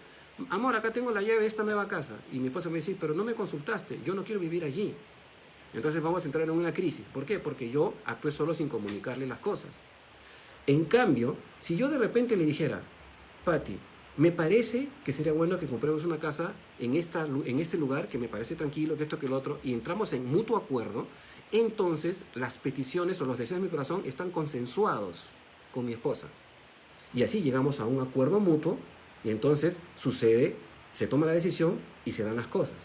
Amor, acá tengo la llave de esta nueva casa. Y mi esposa me dice, pero no me consultaste, yo no quiero vivir allí. Entonces vamos a entrar en una crisis. ¿Por qué? Porque yo actué solo sin comunicarle las cosas. En cambio, si yo de repente le dijera, Pati, me parece que sería bueno que compremos una casa en este lugar, que me parece tranquilo, que esto, que lo otro, y entramos en mutuo acuerdo, entonces las peticiones o los deseos de mi corazón están consensuados con mi esposa. Y así llegamos a un acuerdo mutuo y entonces sucede, se toma la decisión y se dan las cosas.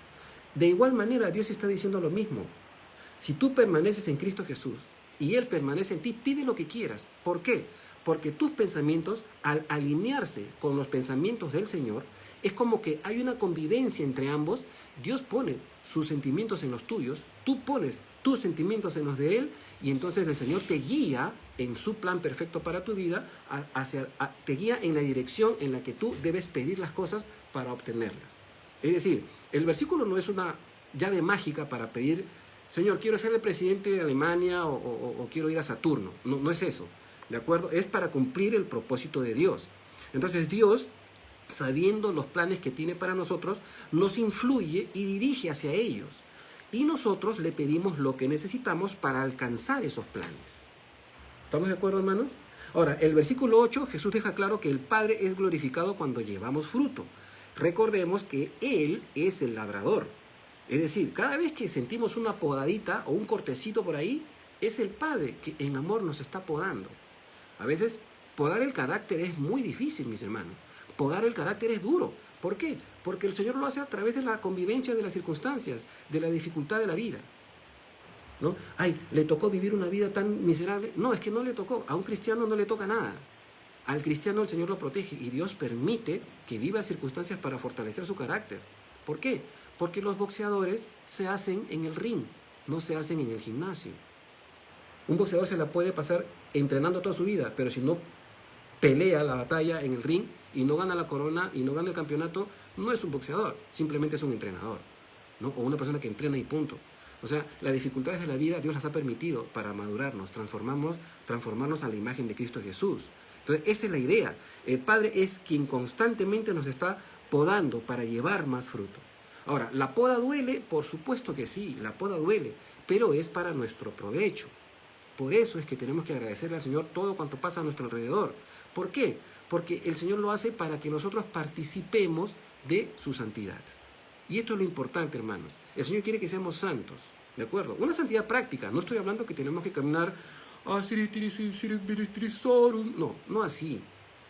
De igual manera, Dios está diciendo lo mismo. Si tú permaneces en Cristo Jesús y Él permanece en ti, pide lo que quieras. ¿Por qué? Porque tus pensamientos, al alinearse con los pensamientos del Señor, es como que hay una convivencia entre ambos. Dios pone sus sentimientos en los tuyos, tú pones tus sentimientos en los de Él, y entonces el Señor te guía en su plan perfecto para tu vida, te guía en la dirección en la que tú debes pedir las cosas para obtenerlas. Es decir, el versículo no es una llave mágica para pedir, Señor, quiero ser el presidente de Alemania o quiero ir a Saturno. No, no es eso, ¿de acuerdo? Es para cumplir el propósito de Dios. Entonces Dios, sabiendo los planes que tiene para nosotros, nos influye y dirige hacia ellos. Y nosotros le pedimos lo que necesitamos para alcanzar esos planes. ¿Estamos de acuerdo, hermanos? Ahora, el versículo 8, Jesús deja claro que el Padre es glorificado cuando llevamos fruto. Recordemos que Él es el labrador. Es decir, cada vez que sentimos una podadita o un cortecito por ahí, es el Padre que en amor nos está podando. A veces, podar el carácter es muy difícil, mis hermanos. Podar el carácter es duro. ¿Por qué? Porque el Señor lo hace a través de la convivencia de las circunstancias, de la dificultad de la vida. ¿No? Ay, ¿le tocó vivir una vida tan miserable? No, es que no le tocó. A un cristiano no le toca nada. Al cristiano el Señor lo protege y Dios permite que viva circunstancias para fortalecer su carácter. ¿Por qué? Porque los boxeadores se hacen en el ring, no se hacen en el gimnasio. Un boxeador se la puede pasar entrenando toda su vida, pero si no pelea la batalla en el ring y no gana la corona y no gana el campeonato, no es un boxeador, simplemente es un entrenador, ¿no? O una persona que entrena y punto. O sea, las dificultades de la vida Dios las ha permitido para madurarnos, transformarnos a la imagen de Cristo Jesús. Entonces, esa es la idea. El Padre es quien constantemente nos está podando para llevar más fruto. Ahora, ¿la poda duele? Por supuesto que sí, la poda duele, pero es para nuestro provecho. Por eso es que tenemos que agradecerle al Señor todo cuanto pasa a nuestro alrededor. ¿Por qué? Porque el Señor lo hace para que nosotros participemos de su santidad. Y esto es lo importante, hermanos. El Señor quiere que seamos santos, ¿de acuerdo? Una santidad práctica. No estoy hablando que tenemos que caminar no, no así.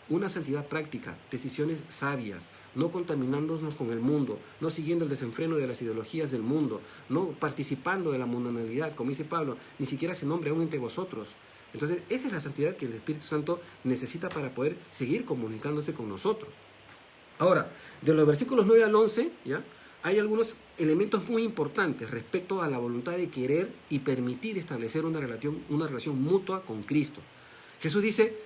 Una santidad práctica, decisiones sabias, no contaminándonos con el mundo, no siguiendo el desenfreno de las ideologías del mundo, no participando de la mundanalidad, como dice Pablo, ni siquiera se nombre aún entre vosotros. Entonces, esa es la santidad que el Espíritu Santo necesita para poder seguir comunicándose con nosotros. Ahora, de los versículos 9 al 11, ¿ya? Hay algunos elementos muy importantes respecto a la voluntad de querer y permitir establecer una relación mutua con Cristo. Jesús dice,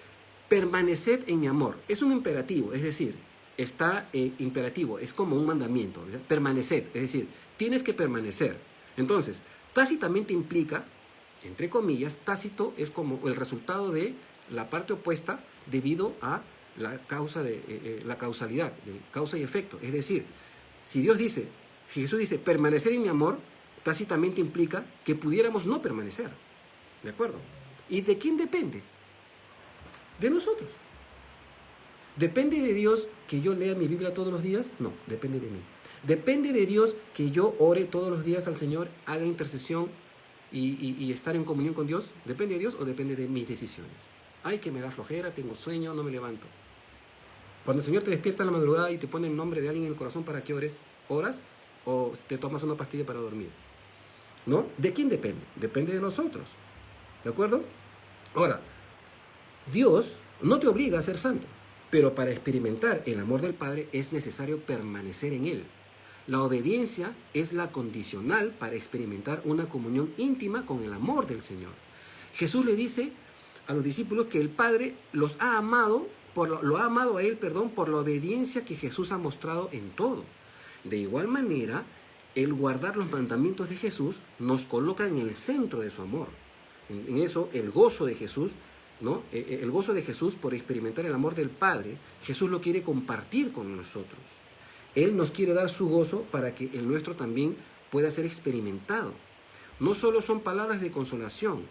permaneced en mi amor. Es un imperativo, es decir, está imperativo, es como un mandamiento. Permaneced, es decir, tienes que permanecer. Entonces, tácitamente implica, entre comillas, tácito es como el resultado de la parte opuesta debido a la causalidad, de causa y efecto. Es decir, si Jesús dice, permanecer en mi amor, tácitamente implica que pudiéramos no permanecer. ¿De acuerdo? ¿Y de quién depende? De nosotros. ¿Depende de Dios que yo lea mi Biblia todos los días? No, depende de mí. ¿Depende de Dios que yo ore todos los días al Señor, haga intercesión y estar en comunión con Dios? ¿Depende de Dios o depende de mis decisiones? Ay, que me da flojera, tengo sueño, no me levanto. Cuando el Señor te despierta en la madrugada y te pone el nombre de alguien en el corazón para que ores, ¿oras o te tomas una pastilla para dormir? ¿No? ¿De quién depende? Depende de nosotros. ¿De acuerdo? Ahora, Dios no te obliga a ser santo, pero para experimentar el amor del Padre es necesario permanecer en Él. La obediencia es la condicional para experimentar una comunión íntima con el amor del Señor. Jesús le dice a los discípulos que el Padre los ha amado, lo ha amado a Él, por la obediencia que Jesús ha mostrado en todo. De igual manera, el guardar los mandamientos de Jesús nos coloca en el centro de su amor. En eso, el gozo de Jesús, ¿no? El gozo de Jesús por experimentar el amor del Padre, Jesús lo quiere compartir con nosotros. Él nos quiere dar su gozo para que el nuestro también pueda ser experimentado. No solo son palabras de consolación,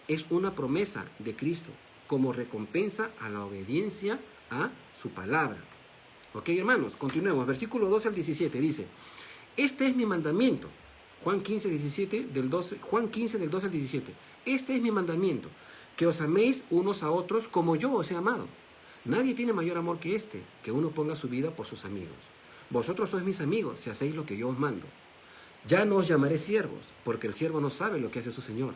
es una promesa de Cristo como recompensa a la obediencia a su palabra. Ok, hermanos, continuemos. Versículo 12 al 17 dice, este es mi mandamiento. Juan 15, del 12 al 17. Este es mi mandamiento, que os améis unos a otros como yo os he amado. Nadie tiene mayor amor que este, que uno ponga su vida por sus amigos. Vosotros sois mis amigos si hacéis lo que yo os mando. Ya no os llamaré siervos, porque el siervo no sabe lo que hace su señor.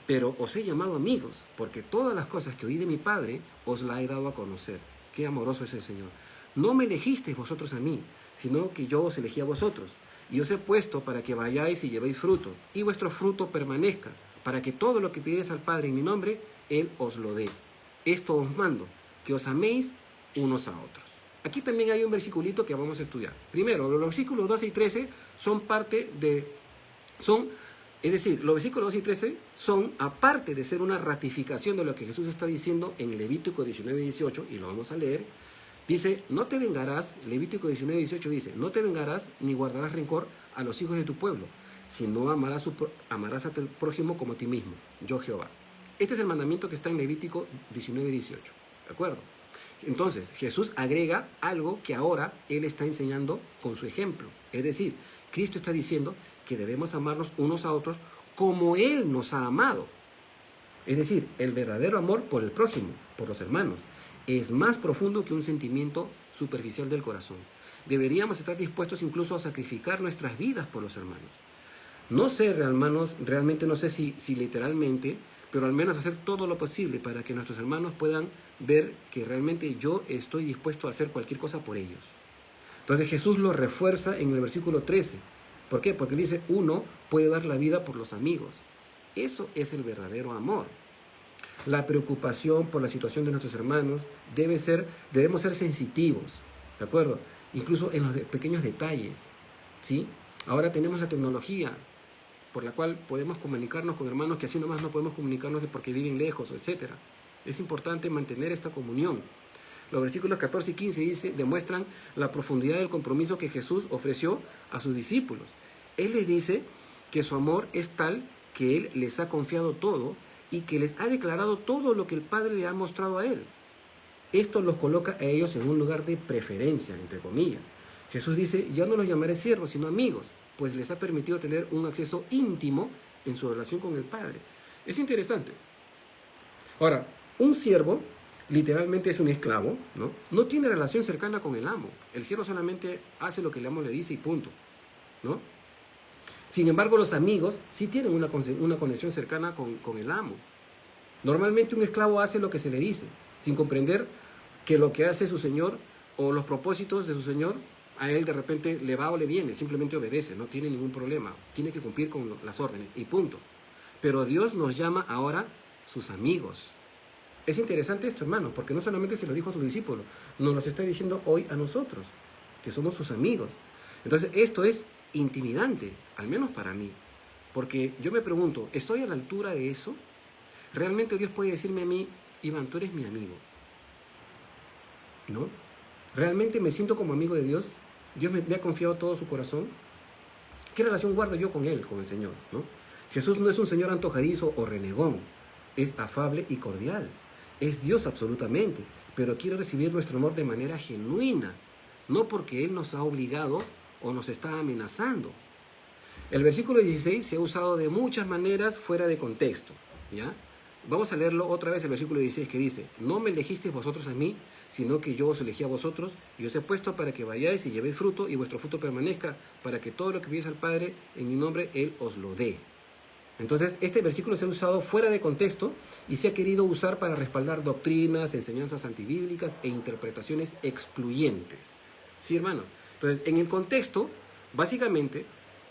Pero os he llamado amigos, porque todas las cosas que oí de mi Padre os la he dado a conocer. Qué amoroso es el Señor. No me elegisteis vosotros a mí, sino que yo os elegí a vosotros. Y os he puesto para que vayáis y llevéis fruto, y vuestro fruto permanezca, para que todo lo que pidierais al Padre en mi nombre, Él os lo dé. Esto os mando, que os améis unos a otros. Aquí también hay un versiculito que vamos a estudiar. Primero, los versículos 12 y 13 es decir, los versículos 12 y 13 son, aparte de ser una ratificación de lo que Jesús está diciendo en Levítico 19 y 18, y lo vamos a leer, dice, no te vengarás, Levítico 19 y 18 dice, no te vengarás ni guardarás rencor a los hijos de tu pueblo, sino amarás a tu prójimo como a ti mismo, yo Jehová. Este es el mandamiento que está en Levítico 19 y 18, ¿de acuerdo? Entonces, Jesús agrega algo que ahora Él está enseñando con su ejemplo. Es decir, Cristo está diciendo que debemos amarnos unos a otros como Él nos ha amado. Es decir, el verdadero amor por el prójimo, por los hermanos, es más profundo que un sentimiento superficial del corazón. Deberíamos estar dispuestos incluso a sacrificar nuestras vidas por los hermanos. No sé, hermanos, realmente no sé si literalmente, pero al menos hacer todo lo posible para que nuestros hermanos puedan ver que realmente yo estoy dispuesto a hacer cualquier cosa por ellos. Entonces Jesús lo refuerza en el versículo 13. ¿Por qué? Porque dice, uno puede dar la vida por los amigos. Eso es el verdadero amor. La preocupación por la situación de nuestros hermanos debemos ser sensitivos, ¿de acuerdo? Incluso en los pequeños detalles, ¿sí? Ahora tenemos la tecnología por la cual podemos comunicarnos con hermanos que así nomás no podemos comunicarnos porque viven lejos, etc. Es importante mantener esta comunión. Los versículos 14 y 15 demuestran la profundidad del compromiso que Jesús ofreció a sus discípulos. Él les dice que su amor es tal que Él les ha confiado todo y que les ha declarado todo lo que el Padre le ha mostrado a Él. Esto los coloca a ellos en un lugar de preferencia, entre comillas. Jesús dice, ya no los llamaré siervos, sino amigos, pues les ha permitido tener un acceso íntimo en su relación con el Padre. Es interesante. Ahora, un siervo literalmente es un esclavo, ¿no? No tiene relación cercana con el amo. El siervo solamente hace lo que el amo le dice y punto, ¿no? Sin embargo, los amigos sí tienen una conexión cercana con el amo. Normalmente un esclavo hace lo que se le dice, sin comprender que lo que hace su señor o los propósitos de su señor a él de repente le va o le viene, simplemente obedece, no tiene ningún problema, tiene que cumplir con las órdenes y punto. Pero Dios nos llama ahora sus amigos. Es interesante esto, hermano, porque no solamente se lo dijo a sus discípulos, nos lo está diciendo hoy a nosotros, que somos sus amigos. Entonces esto es intimidante, al menos para mí, porque yo me pregunto, ¿estoy a la altura de eso? ¿Realmente Dios puede decirme a mí, Iván, tú eres mi amigo? ¿No? ¿Realmente me siento como amigo de Dios? ¿Dios me ha confiado todo su corazón? ¿Qué relación guardo yo con Él, con el Señor? ¿No? Jesús no es un Señor antojadizo o renegón, es afable y cordial. Es Dios absolutamente, pero quiere recibir nuestro amor de manera genuina, no porque Él nos ha obligado o nos está amenazando. El versículo 16 se ha usado de muchas maneras fuera de contexto, ¿ya? Vamos a leerlo otra vez, el versículo 16 que dice, no me elegisteis vosotros a mí, sino que yo os elegí a vosotros, y os he puesto para que vayáis y llevéis fruto, y vuestro fruto permanezca, para que todo lo que pidáis al Padre en mi nombre, Él os lo dé. Entonces, este versículo se ha usado fuera de contexto y se ha querido usar para respaldar doctrinas, enseñanzas antibíblicas e interpretaciones excluyentes. ¿Sí, hermano? Entonces, en el contexto, básicamente,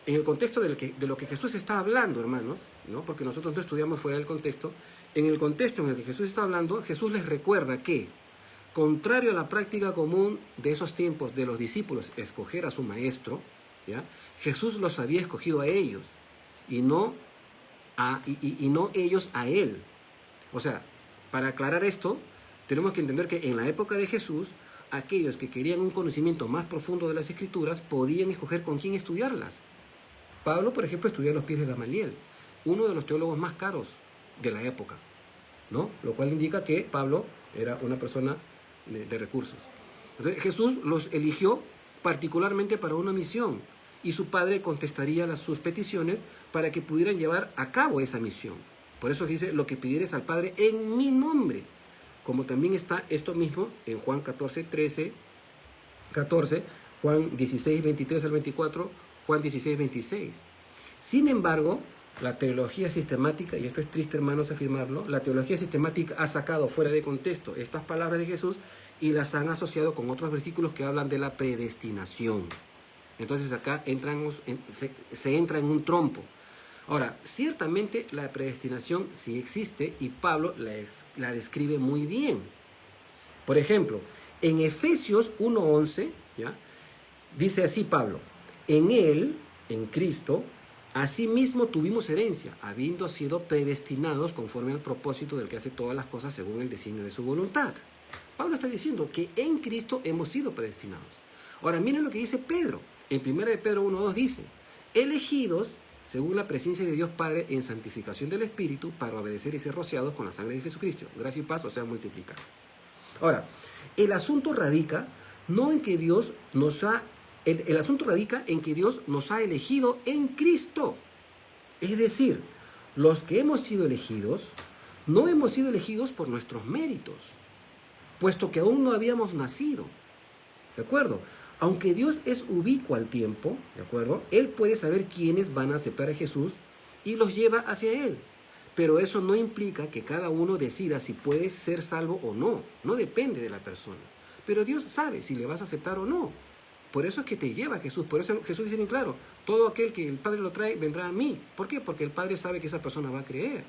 en el contexto de lo que Jesús está hablando, hermanos, ¿no? Porque nosotros no estudiamos fuera del contexto, en el contexto en el que Jesús está hablando, Jesús les recuerda que, contrario a la práctica común de esos tiempos de los discípulos escoger a su maestro, ¿ya? Jesús los había escogido a ellos y no ellos a él. O sea, para aclarar esto, tenemos que entender que en la época de Jesús, aquellos que querían un conocimiento más profundo de las Escrituras podían escoger con quién estudiarlas. Pablo, por ejemplo, estudió a los pies de Gamaliel, uno de los teólogos más caros de la época, ¿no? Lo cual indica que Pablo era una persona de recursos. Entonces, Jesús los eligió particularmente para una misión y su Padre contestaría sus peticiones para que pudieran llevar a cabo esa misión. Por eso dice, lo que pidieres al Padre en mi nombre. Como también está esto mismo en Juan 14, Juan 16, 23 al 24, Juan 16, 26. Sin embargo, la teología sistemática, y esto es triste, hermanos, afirmarlo, la teología sistemática ha sacado fuera de contexto estas palabras de Jesús y las han asociado con otros versículos que hablan de la predestinación. Entonces acá se entra en un trompo. Ahora, ciertamente la predestinación sí existe y Pablo la describe muy bien. Por ejemplo, en Efesios 1:11, ¿ya? Dice así Pablo, en Él, en Cristo, asimismo tuvimos herencia, habiendo sido predestinados conforme al propósito del que hace todas las cosas según el designio de su voluntad. Pablo está diciendo que en Cristo hemos sido predestinados. Ahora, miren lo que dice Pedro. En 1 de Pedro 1:2 dice, elegidos según la presencia de Dios Padre en santificación del Espíritu para obedecer y ser rociados con la sangre de Jesucristo. Gracia y paz os sean multiplicadas. Ahora, el asunto radica no en que Dios nos ha, el asunto radica en que Dios nos ha elegido en Cristo. Es decir, los que hemos sido elegidos, no hemos sido elegidos por nuestros méritos, puesto que aún no habíamos nacido. ¿De acuerdo? Aunque Dios es ubicuo al tiempo, ¿de acuerdo? Él puede saber quiénes van a aceptar a Jesús y los lleva hacia Él. Pero eso no implica que cada uno decida si puede ser salvo o no. No depende de la persona. Pero Dios sabe si le vas a aceptar o no. Por eso es que te lleva a Jesús. Por eso Jesús dice bien claro, todo aquel que el Padre lo trae vendrá a mí. ¿Por qué? Porque el Padre sabe que esa persona va a creer.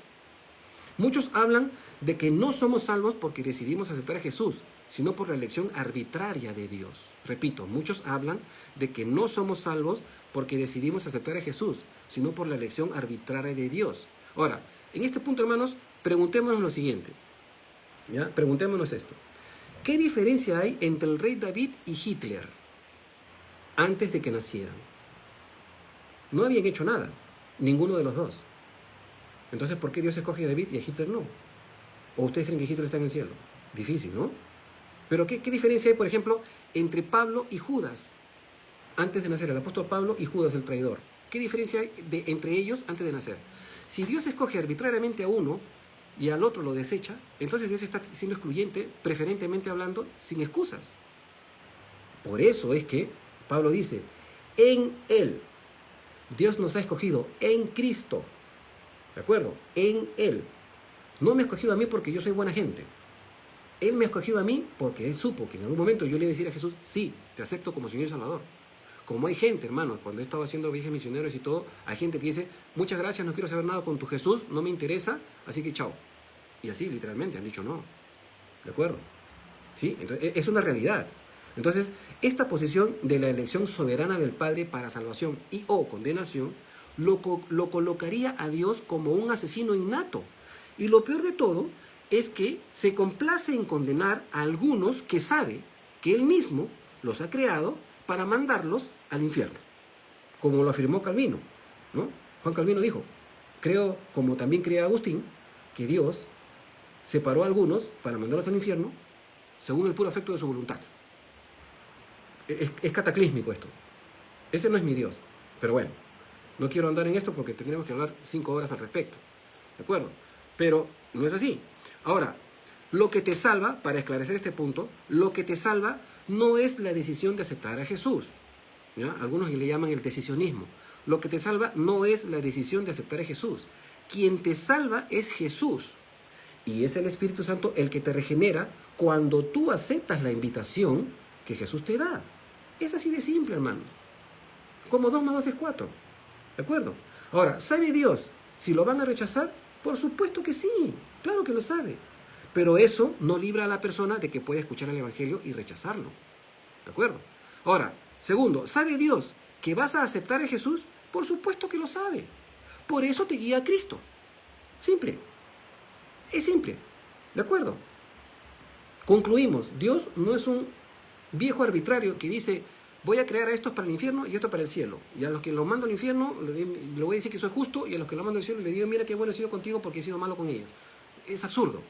Muchos hablan de que no somos salvos porque decidimos aceptar a Jesús, sino por la elección arbitraria de Dios. Repito, muchos hablan de que no somos salvos porque decidimos aceptar a Jesús, sino por la elección arbitraria de Dios. Ahora, en este punto, hermanos, preguntémonos lo siguiente. ¿Ya? Preguntémonos esto. ¿Qué diferencia hay entre el rey David y Hitler antes de que nacieran? No habían hecho nada, ninguno de los dos. Entonces, ¿por qué Dios escoge a David y a Hitler no? ¿O ustedes creen que Hitler está en el cielo? Difícil, ¿no? Pero ¿qué diferencia hay, por ejemplo, entre Pablo y Judas antes de nacer? El apóstol Pablo y Judas el traidor. ¿Qué diferencia hay entre ellos antes de nacer? Si Dios escoge arbitrariamente a uno y al otro lo desecha, entonces Dios está siendo excluyente, preferentemente hablando, sin excusas. Por eso es que Pablo dice, en Él, Dios nos ha escogido en Cristo. ¿De acuerdo? En Él. No me ha escogido a mí porque yo soy buena gente. Él me ha escogido a mí porque Él supo que en algún momento yo le iba a decir a Jesús, sí, te acepto como Señor y Salvador. Como hay gente, hermanos, cuando he estado haciendo viajes misioneros y todo, hay gente que dice, muchas gracias, no quiero saber nada con tu Jesús, no me interesa, así que chao. Y así literalmente han dicho no. ¿De acuerdo? ¿Sí? Entonces, es una realidad. Entonces, esta posición de la elección soberana del Padre para salvación y o condenación lo colocaría a Dios como un asesino innato. Y lo peor de todo es que se complace en condenar a algunos que sabe que Él mismo los ha creado para mandarlos al infierno, como lo afirmó Calvino, ¿no? Juan Calvino dijo, creo, como también creía Agustín, que Dios separó a algunos para mandarlos al infierno según el puro afecto de su voluntad. Es cataclísmico esto. Ese no es mi Dios. Pero bueno, no quiero andar en esto porque tendríamos que hablar 5 horas al respecto. ¿De acuerdo? Pero no es así. Ahora, lo que te salva, para esclarecer este punto, lo que te salva no es la decisión de aceptar a Jesús. ¿Ya? Algunos le llaman el decisionismo. Lo que te salva no es la decisión de aceptar a Jesús. Quien te salva es Jesús. Y es el Espíritu Santo el que te regenera cuando tú aceptas la invitación que Jesús te da. Es así de simple, hermanos. Como 2 más 2 es 4. ¿De acuerdo? Ahora, ¿sabe Dios si lo van a rechazar? Por supuesto que sí. Claro que lo sabe. Pero eso no libra a la persona de que pueda escuchar el Evangelio y rechazarlo. ¿De acuerdo? Ahora, segundo, ¿sabe Dios que vas a aceptar a Jesús? Por supuesto que lo sabe. Por eso te guía a Cristo. Simple. Es simple. ¿De acuerdo? Concluimos. Dios no es un viejo arbitrario que dice, voy a crear a estos para el infierno y estos para el cielo. Y a los que los mando al infierno le voy a decir que soy justo, y a los que los mando al cielo le digo, mira qué bueno he sido contigo porque he sido malo con ellos. Es absurdo.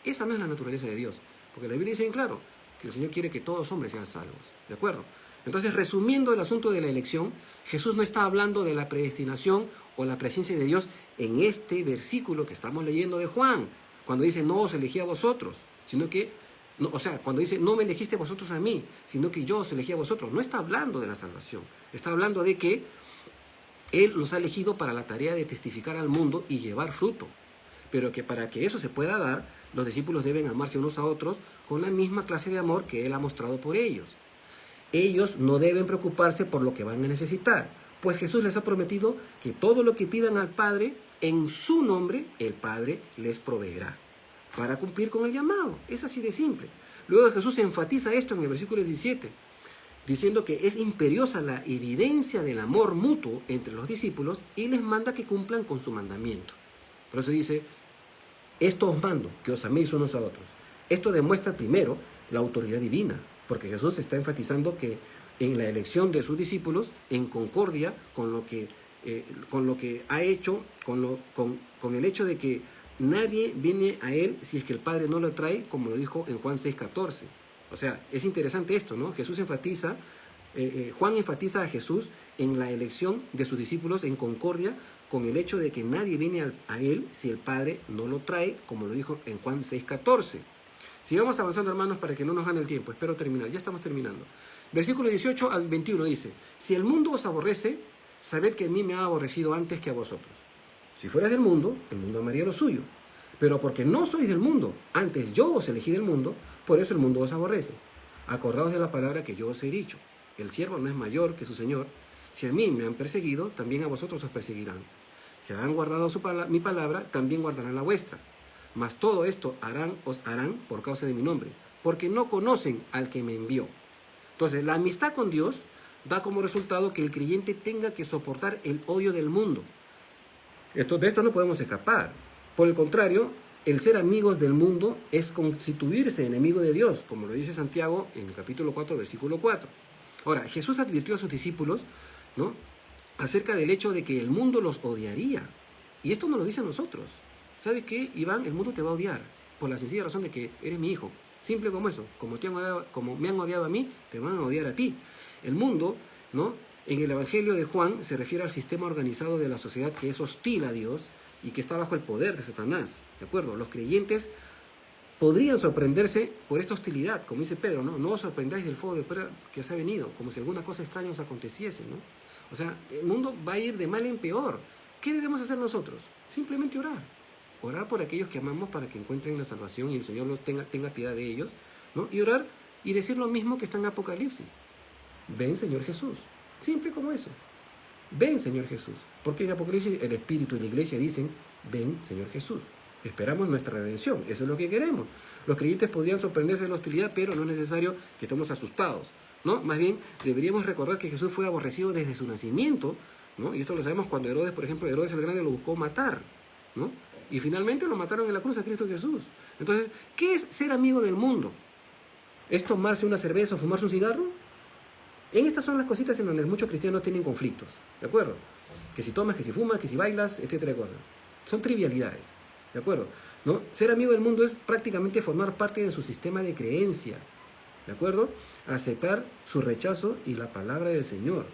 Esa no es la naturaleza de Dios. Porque la Biblia dice bien claro que el Señor quiere que todos los hombres sean salvos. ¿De acuerdo? Entonces, resumiendo el asunto de la elección, Jesús no está hablando de la predestinación o la presencia de Dios en este versículo que estamos leyendo de Juan, cuando dice, no os elegí a vosotros, sino que, no, o sea, cuando dice, no me elegiste vosotros a mí, sino que yo os elegí a vosotros. No está hablando de la salvación. Está hablando de que Él los ha elegido para la tarea de testificar al mundo y llevar fruto. Pero que para que eso se pueda dar, los discípulos deben amarse unos a otros con la misma clase de amor que Él ha mostrado por ellos. Ellos no deben preocuparse por lo que van a necesitar, pues Jesús les ha prometido que todo lo que pidan al Padre, en su nombre, el Padre les proveerá para cumplir con el llamado. Es así de simple. Luego Jesús enfatiza esto en el versículo 17, diciendo que es imperiosa la evidencia del amor mutuo entre los discípulos y les manda que cumplan con su mandamiento. Por eso dice, esto os mando, que os améis unos a otros. Esto demuestra primero la autoridad divina, porque Jesús está enfatizando que en la elección de sus discípulos, en concordia con lo que ha hecho, con el hecho de que nadie viene a él si es que el Padre no lo trae, como lo dijo en Juan 6:14. O sea, es interesante esto, ¿no? Juan enfatiza a Jesús en la elección de sus discípulos en concordia con el hecho de que nadie viene a él si el Padre no lo trae, como lo dijo en Juan 6:14. Sigamos avanzando, hermanos, para que no nos gane el tiempo. Espero terminar. Ya estamos terminando. Versículo 18 al 21 dice: si el mundo os aborrece, sabed que a mí me ha aborrecido antes que a vosotros. Si fueras del mundo, el mundo amaría lo suyo. Pero porque no sois del mundo, antes yo os elegí del mundo, por eso el mundo os aborrece. Acordaos de la palabra que yo os he dicho. El siervo no es mayor que su señor. Si a mí me han perseguido, también a vosotros os perseguirán. Si han guardado mi palabra, también guardarán la vuestra. Mas todo esto os harán por causa de mi nombre, porque no conocen al que me envió. Entonces, la amistad con Dios da como resultado que el creyente tenga que soportar el odio del mundo. De esto no podemos escapar. Por el contrario, el ser amigos del mundo es constituirse enemigo de Dios, como lo dice Santiago en el capítulo 4, versículo 4. Ahora, Jesús advirtió a sus discípulos, ¿no?, acerca del hecho de que el mundo los odiaría. Y esto nos lo dice a nosotros. ¿Sabes qué, Iván? El mundo te va a odiar por la sencilla razón de que eres mi hijo. Simple como eso. Como me han odiado a mí, te van a odiar a ti. El mundo, ¿no?, en el Evangelio de Juan se refiere al sistema organizado de la sociedad que es hostil a Dios y que está bajo el poder de Satanás. ¿De acuerdo? Los creyentes podrían sorprenderse por esta hostilidad, como dice Pedro, ¿no? No os sorprendáis del fuego de prueba que os ha venido, como si alguna cosa extraña os aconteciese, ¿no? O sea, el mundo va a ir de mal en peor. ¿Qué debemos hacer nosotros? Simplemente orar. Orar por aquellos que amamos para que encuentren la salvación y el Señor los tenga piedad de ellos, ¿no? Y orar y decir lo mismo que está en Apocalipsis. Ven, Señor Jesús. Simple como eso. Ven, Señor Jesús. Porque en Apocalipsis el Espíritu y la Iglesia dicen: ven, Señor Jesús. Esperamos nuestra redención. Eso es lo que queremos. Los creyentes podrían sorprenderse de la hostilidad, pero no es necesario que estemos asustados, ¿no? Más bien, deberíamos recordar que Jesús fue aborrecido desde su nacimiento, ¿no? Y esto lo sabemos cuando Herodes, por ejemplo, Herodes el Grande lo buscó matar, ¿no? Y finalmente lo mataron en la cruz a Cristo Jesús. Entonces, ¿qué es ser amigo del mundo? ¿Es tomarse una cerveza o fumarse un cigarro? En estas son las cositas en donde muchos cristianos tienen conflictos, ¿de acuerdo? Que si tomas, que si fumas, que si bailas, etcétera de cosas. Son trivialidades, ¿de acuerdo? ¿No? Ser amigo del mundo es prácticamente formar parte de su sistema de creencia, ¿de acuerdo? Aceptar su rechazo y la palabra del Señor.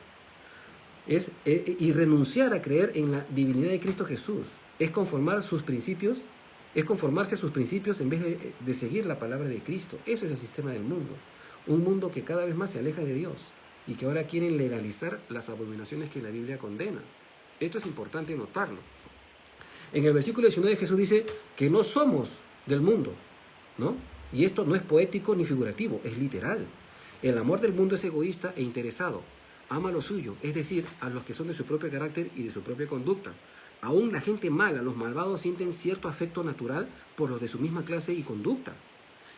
Y renunciar a creer en la divinidad de Cristo Jesús. Es conformarse a sus principios en vez de seguir la palabra de Cristo. Eso es el sistema del mundo. Un mundo que cada vez más se aleja de Dios y que ahora quieren legalizar las abominaciones que la Biblia condena. Esto es importante notarlo. En el versículo 19 Jesús dice que no somos del mundo, ¿no? Y esto no es poético ni figurativo, es literal. El amor del mundo es egoísta e interesado. Ama lo suyo, es decir, a los que son de su propio carácter y de su propia conducta. Aún la gente mala, los malvados, sienten cierto afecto natural por los de su misma clase y conducta.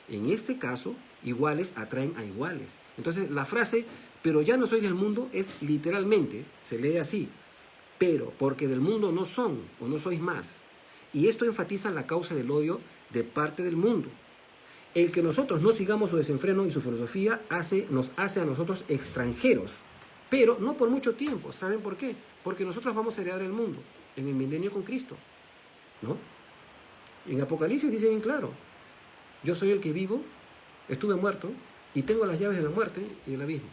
En este caso, iguales atraen a iguales. Entonces, la frase, pero ya no sois del mundo, es literalmente, se lee así: pero porque del mundo no son o no sois más. Y esto enfatiza la causa del odio de parte del mundo. El que nosotros no sigamos su desenfreno y su filosofía nos hace a nosotros extranjeros, pero no por mucho tiempo. ¿Saben por qué? Porque nosotros vamos a heredar el mundo en el milenio con Cristo, ¿no? En Apocalipsis dice bien claro: yo soy el que vivo, estuve muerto y tengo las llaves de la muerte y del abismo.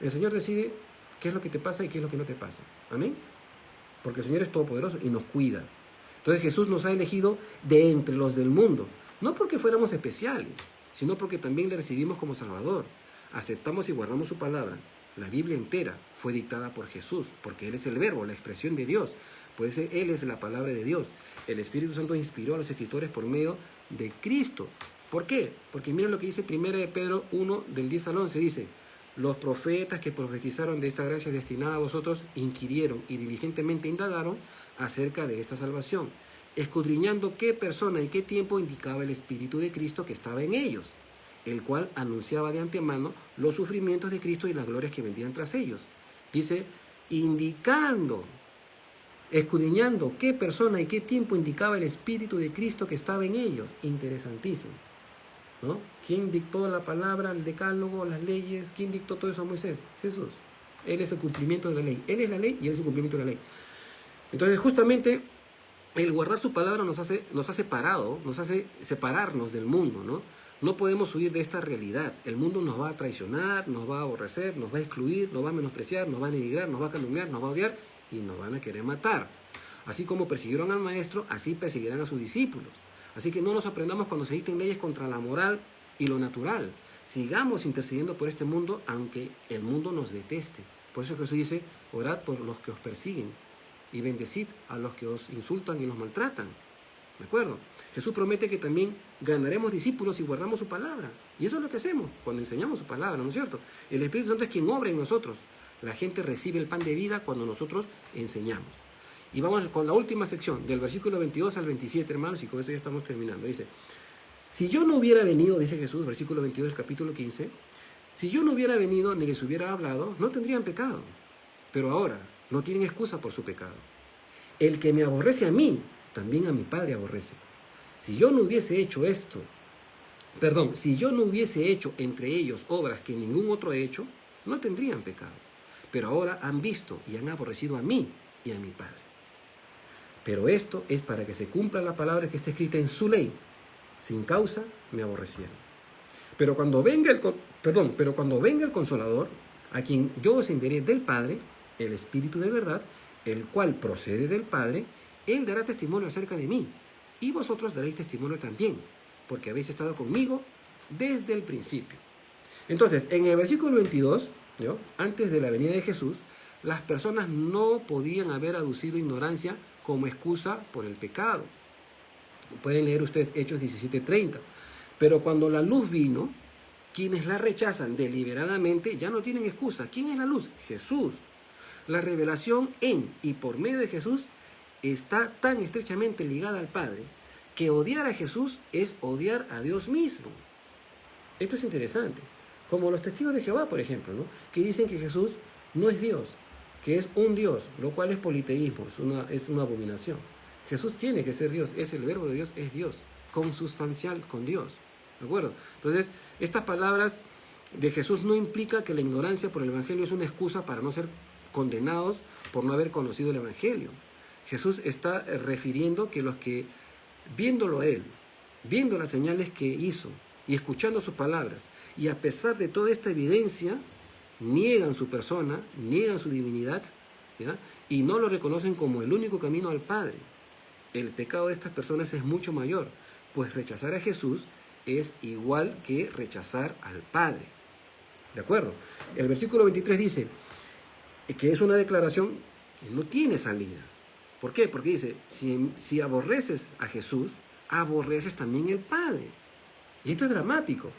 El Señor decide qué es lo que te pasa y qué es lo que no te pasa. Amén. Porque el Señor es todopoderoso y nos cuida. Entonces Jesús nos ha elegido de entre los del mundo, no porque fuéramos especiales, sino porque también le recibimos como Salvador. Aceptamos y guardamos su palabra. La Biblia entera fue dictada por Jesús, porque Él es el Verbo, la expresión de Dios. Pues Él es la palabra de Dios. El Espíritu Santo inspiró a los escritores por medio de Cristo. ¿Por qué? Porque miren lo que dice 1 de Pedro 1, del 10 al 11. Dice: los profetas que profetizaron de esta gracia destinada a vosotros inquirieron y diligentemente indagaron acerca de esta salvación, escudriñando qué persona y qué tiempo indicaba el Espíritu de Cristo que estaba en ellos, el cual anunciaba de antemano los sufrimientos de Cristo y las glorias que vendrían tras ellos. Dice, escudriñando qué persona y qué tiempo indicaba el Espíritu de Cristo que estaba en ellos. Interesantísimo, ¿no? ¿Quién dictó la palabra, el decálogo, las leyes? ¿Quién dictó todo eso a Moisés? Jesús. Él es el cumplimiento de la ley. Él es la ley y Él es el cumplimiento de la ley. Entonces, justamente, el guardar su palabra nos hace separarnos del mundo, ¿no? No podemos huir de esta realidad. El mundo nos va a traicionar, nos va a aborrecer, nos va a excluir, nos va a menospreciar, nos va a denigrar, nos va a calumniar, nos va a odiar y nos van a querer matar. Así como persiguieron al maestro, así perseguirán a sus discípulos. Así que no nos sorprendamos cuando se dicten leyes contra la moral y lo natural. Sigamos intercediendo por este mundo, aunque el mundo nos deteste. Por eso Jesús dice, orad por los que os persiguen y bendecid a los que os insultan y los maltratan. ¿De acuerdo? Jesús promete que también ganaremos discípulos si guardamos su palabra. Y eso es lo que hacemos cuando enseñamos su palabra, ¿no es cierto? El Espíritu Santo es quien obra en nosotros. La gente recibe el pan de vida cuando nosotros enseñamos. Y vamos con la última sección, del versículo 22 al 27, hermanos, y con esto ya estamos terminando. Dice, si yo no hubiera venido, dice Jesús, versículo 22 del capítulo 15, si yo no hubiera venido ni les hubiera hablado, no tendrían pecado. Pero ahora no tienen excusa por su pecado. El que me aborrece a mí, también a mi Padre aborrece. Si yo no hubiese hecho entre ellos obras que ningún otro ha hecho, no tendrían pecado. Pero ahora han visto y han aborrecido a mí y a mi Padre. Pero esto es para que se cumpla la palabra que está escrita en su ley. Sin causa me aborrecieron. Pero cuando venga el Consolador, a quien yo os enviaré del Padre, el Espíritu de verdad, el cual procede del Padre, Él dará testimonio acerca de mí. Y vosotros daréis testimonio también, porque habéis estado conmigo desde el principio. Entonces, en el versículo 22, ¿no?, antes de la venida de Jesús, las personas no podían haber aducido ignorancia como excusa por el pecado. Pueden leer ustedes Hechos 17:30. Pero cuando la luz vino, quienes la rechazan deliberadamente ya no tienen excusa. ¿Quién es la luz? Jesús. La revelación en y por medio de Jesús está tan estrechamente ligada al Padre que odiar a Jesús es odiar a Dios mismo. Esto es interesante. Como los testigos de Jehová, por ejemplo, ¿no?, que dicen que Jesús no es Dios, que es un Dios, lo cual es politeísmo, es una abominación. Jesús tiene que ser Dios, es el verbo de Dios, es Dios, consustancial con Dios. ¿De acuerdo? Entonces, estas palabras de Jesús no implica que la ignorancia por el Evangelio es una excusa para no ser condenados por no haber conocido el Evangelio. Jesús está refiriendo que los que, viéndolo a Él, viendo las señales que hizo y escuchando sus palabras, y a pesar de toda esta evidencia, niegan su persona, niegan su divinidad, ¿ya?, y no lo reconocen como el único camino al Padre. El pecado de estas personas es mucho mayor, pues rechazar a Jesús es igual que rechazar al Padre. ¿De acuerdo? El versículo 23 dice que es una declaración que no tiene salida. ¿Por qué? Porque dice, si aborreces a Jesús, aborreces también el Padre. Y esto es dramático,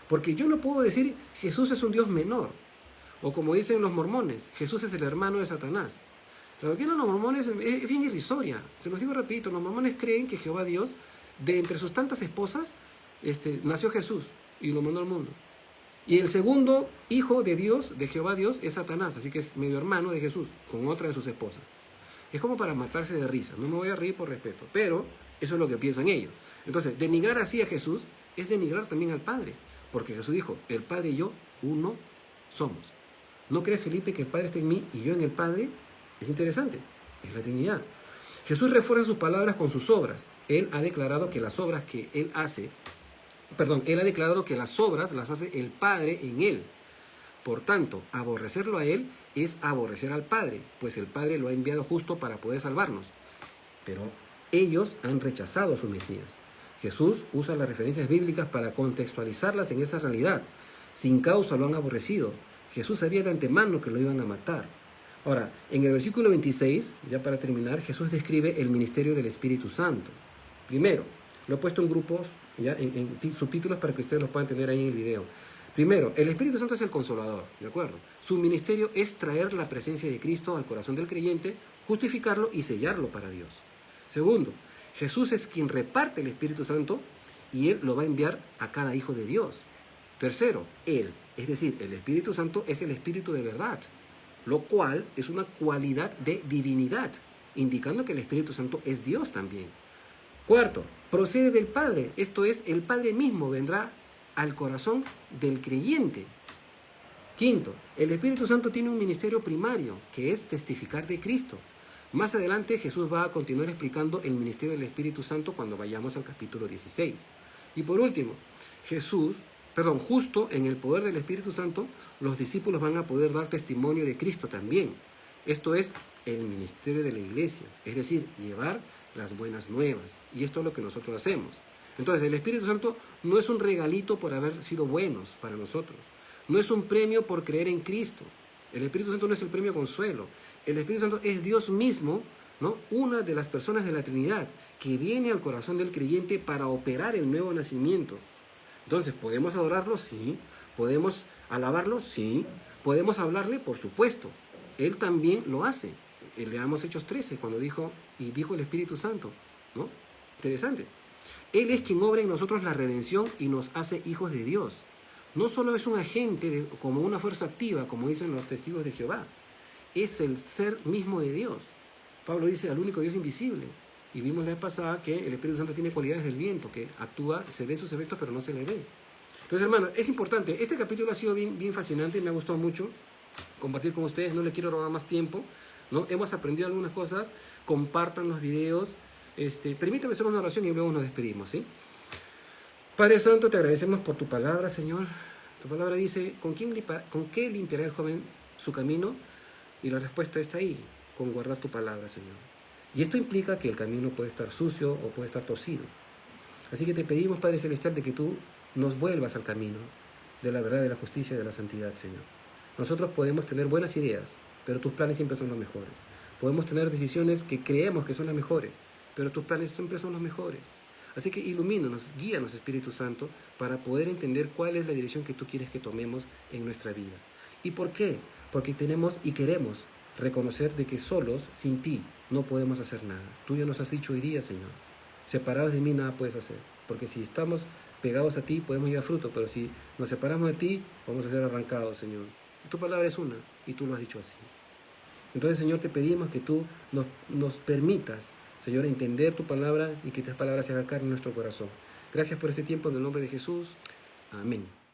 porque yo no puedo decir Jesús es un Dios menor, o como dicen los mormones, Jesús es el hermano de Satanás. La doctrina de los mormones es bien irrisoria. Se los digo rapidito, los mormones creen que Jehová Dios, de entre sus tantas esposas, nació Jesús y lo mandó al mundo. Y el segundo hijo de Dios, de Jehová Dios, es Satanás, así que es medio hermano de Jesús, con otra de sus esposas. Es como para matarse de risa, no me voy a reír por respeto, pero eso es lo que piensan ellos. Entonces, denigrar así a Jesús es denigrar también al Padre, porque Jesús dijo, el Padre y yo, uno somos. ¿No crees, Felipe, que el Padre está en mí y yo en el Padre? Es interesante, es la Trinidad. Jesús refuerza sus palabras con sus obras. Él ha declarado que las obras que Él hace, Él ha declarado que las obras las hace el Padre en Él. Por tanto, aborrecerlo a Él es aborrecer al Padre, pues el Padre lo ha enviado justo para poder salvarnos. Pero ellos han rechazado a su Mesías. Jesús usa las referencias bíblicas para contextualizarlas en esa realidad. Sin causa lo han aborrecido. Jesús sabía de antemano que lo iban a matar. Ahora, en el versículo 26, ya para terminar, Jesús describe el ministerio del Espíritu Santo. Primero, lo he puesto en grupos, ya en subtítulos para que ustedes lo puedan tener ahí en el video. Primero, el Espíritu Santo es el Consolador, ¿de acuerdo? Su ministerio es traer la presencia de Cristo al corazón del creyente, justificarlo y sellarlo para Dios. Segundo, Jesús es quien reparte el Espíritu Santo y Él lo va a enviar a cada hijo de Dios. Tercero, Él, es decir, el Espíritu Santo es el Espíritu de verdad, lo cual es una cualidad de divinidad, indicando que el Espíritu Santo es Dios también. Cuarto, procede del Padre, esto es, el Padre mismo vendrá al corazón del creyente. Quinto, el Espíritu Santo tiene un ministerio primario, que es testificar de Cristo, Más adelante Jesús va a continuar explicando el ministerio del Espíritu Santo cuando vayamos al capítulo 16. Y por último, justo en el poder del Espíritu Santo, los discípulos van a poder dar testimonio de Cristo también. Esto es el ministerio de la iglesia, es decir, llevar las buenas nuevas. Y esto es lo que nosotros hacemos. Entonces, el Espíritu Santo no es un regalito por haber sido buenos para nosotros. No es un premio por creer en Cristo. El Espíritu Santo no es el premio consuelo. El Espíritu Santo es Dios mismo, ¿no? Una de las personas de la Trinidad que viene al corazón del creyente para operar el nuevo nacimiento. Entonces, ¿podemos adorarlo? Sí. ¿Podemos alabarlo? Sí. ¿Podemos hablarle? Por supuesto. Él también lo hace. Leamos Hechos 13, cuando dijo el Espíritu Santo, ¿no? Interesante. Él es quien obra en nosotros la redención y nos hace hijos de Dios. No solo es un agente como una fuerza activa, como dicen los testigos de Jehová. Es el ser mismo de Dios. Pablo dice al único Dios invisible. Y vimos la vez pasada que el Espíritu Santo tiene cualidades del viento, que actúa, se ve sus efectos, pero no se le ve. Entonces, hermano, es importante. Este capítulo ha sido bien fascinante, me ha gustado mucho compartir con ustedes. No le quiero robar más tiempo, ¿no? Hemos aprendido algunas cosas. Compartan los videos. Permítame hacer una oración y luego nos despedimos, ¿sí? Padre Santo, te agradecemos por tu palabra, Señor. Tu palabra dice, ¿con qué limpiará el joven su camino? Y la respuesta está ahí, con guardar tu palabra, Señor. Y esto implica que el camino puede estar sucio o puede estar torcido. Así que te pedimos, Padre Celestial, de que tú nos vuelvas al camino de la verdad, de la justicia y de la santidad, Señor. Nosotros podemos tener buenas ideas, pero tus planes siempre son los mejores. Podemos tener decisiones que creemos que son las mejores, pero tus planes siempre son los mejores. Así que ilumínanos, guíanos, Espíritu Santo, para poder entender cuál es la dirección que tú quieres que tomemos en nuestra vida. ¿Y por qué? Porque tenemos y queremos reconocer de que solos, sin ti, no podemos hacer nada. Tú ya nos has dicho hoy día, Señor, separados de mí nada puedes hacer. Porque si estamos pegados a ti, podemos llevar fruto, pero si nos separamos de ti, vamos a ser arrancados, Señor. Y tu palabra es una, y tú lo has dicho así. Entonces, Señor, te pedimos que tú nos permitas, Señor, entender tu palabra y que estas palabras se hagan carne en nuestro corazón. Gracias por este tiempo en el nombre de Jesús. Amén.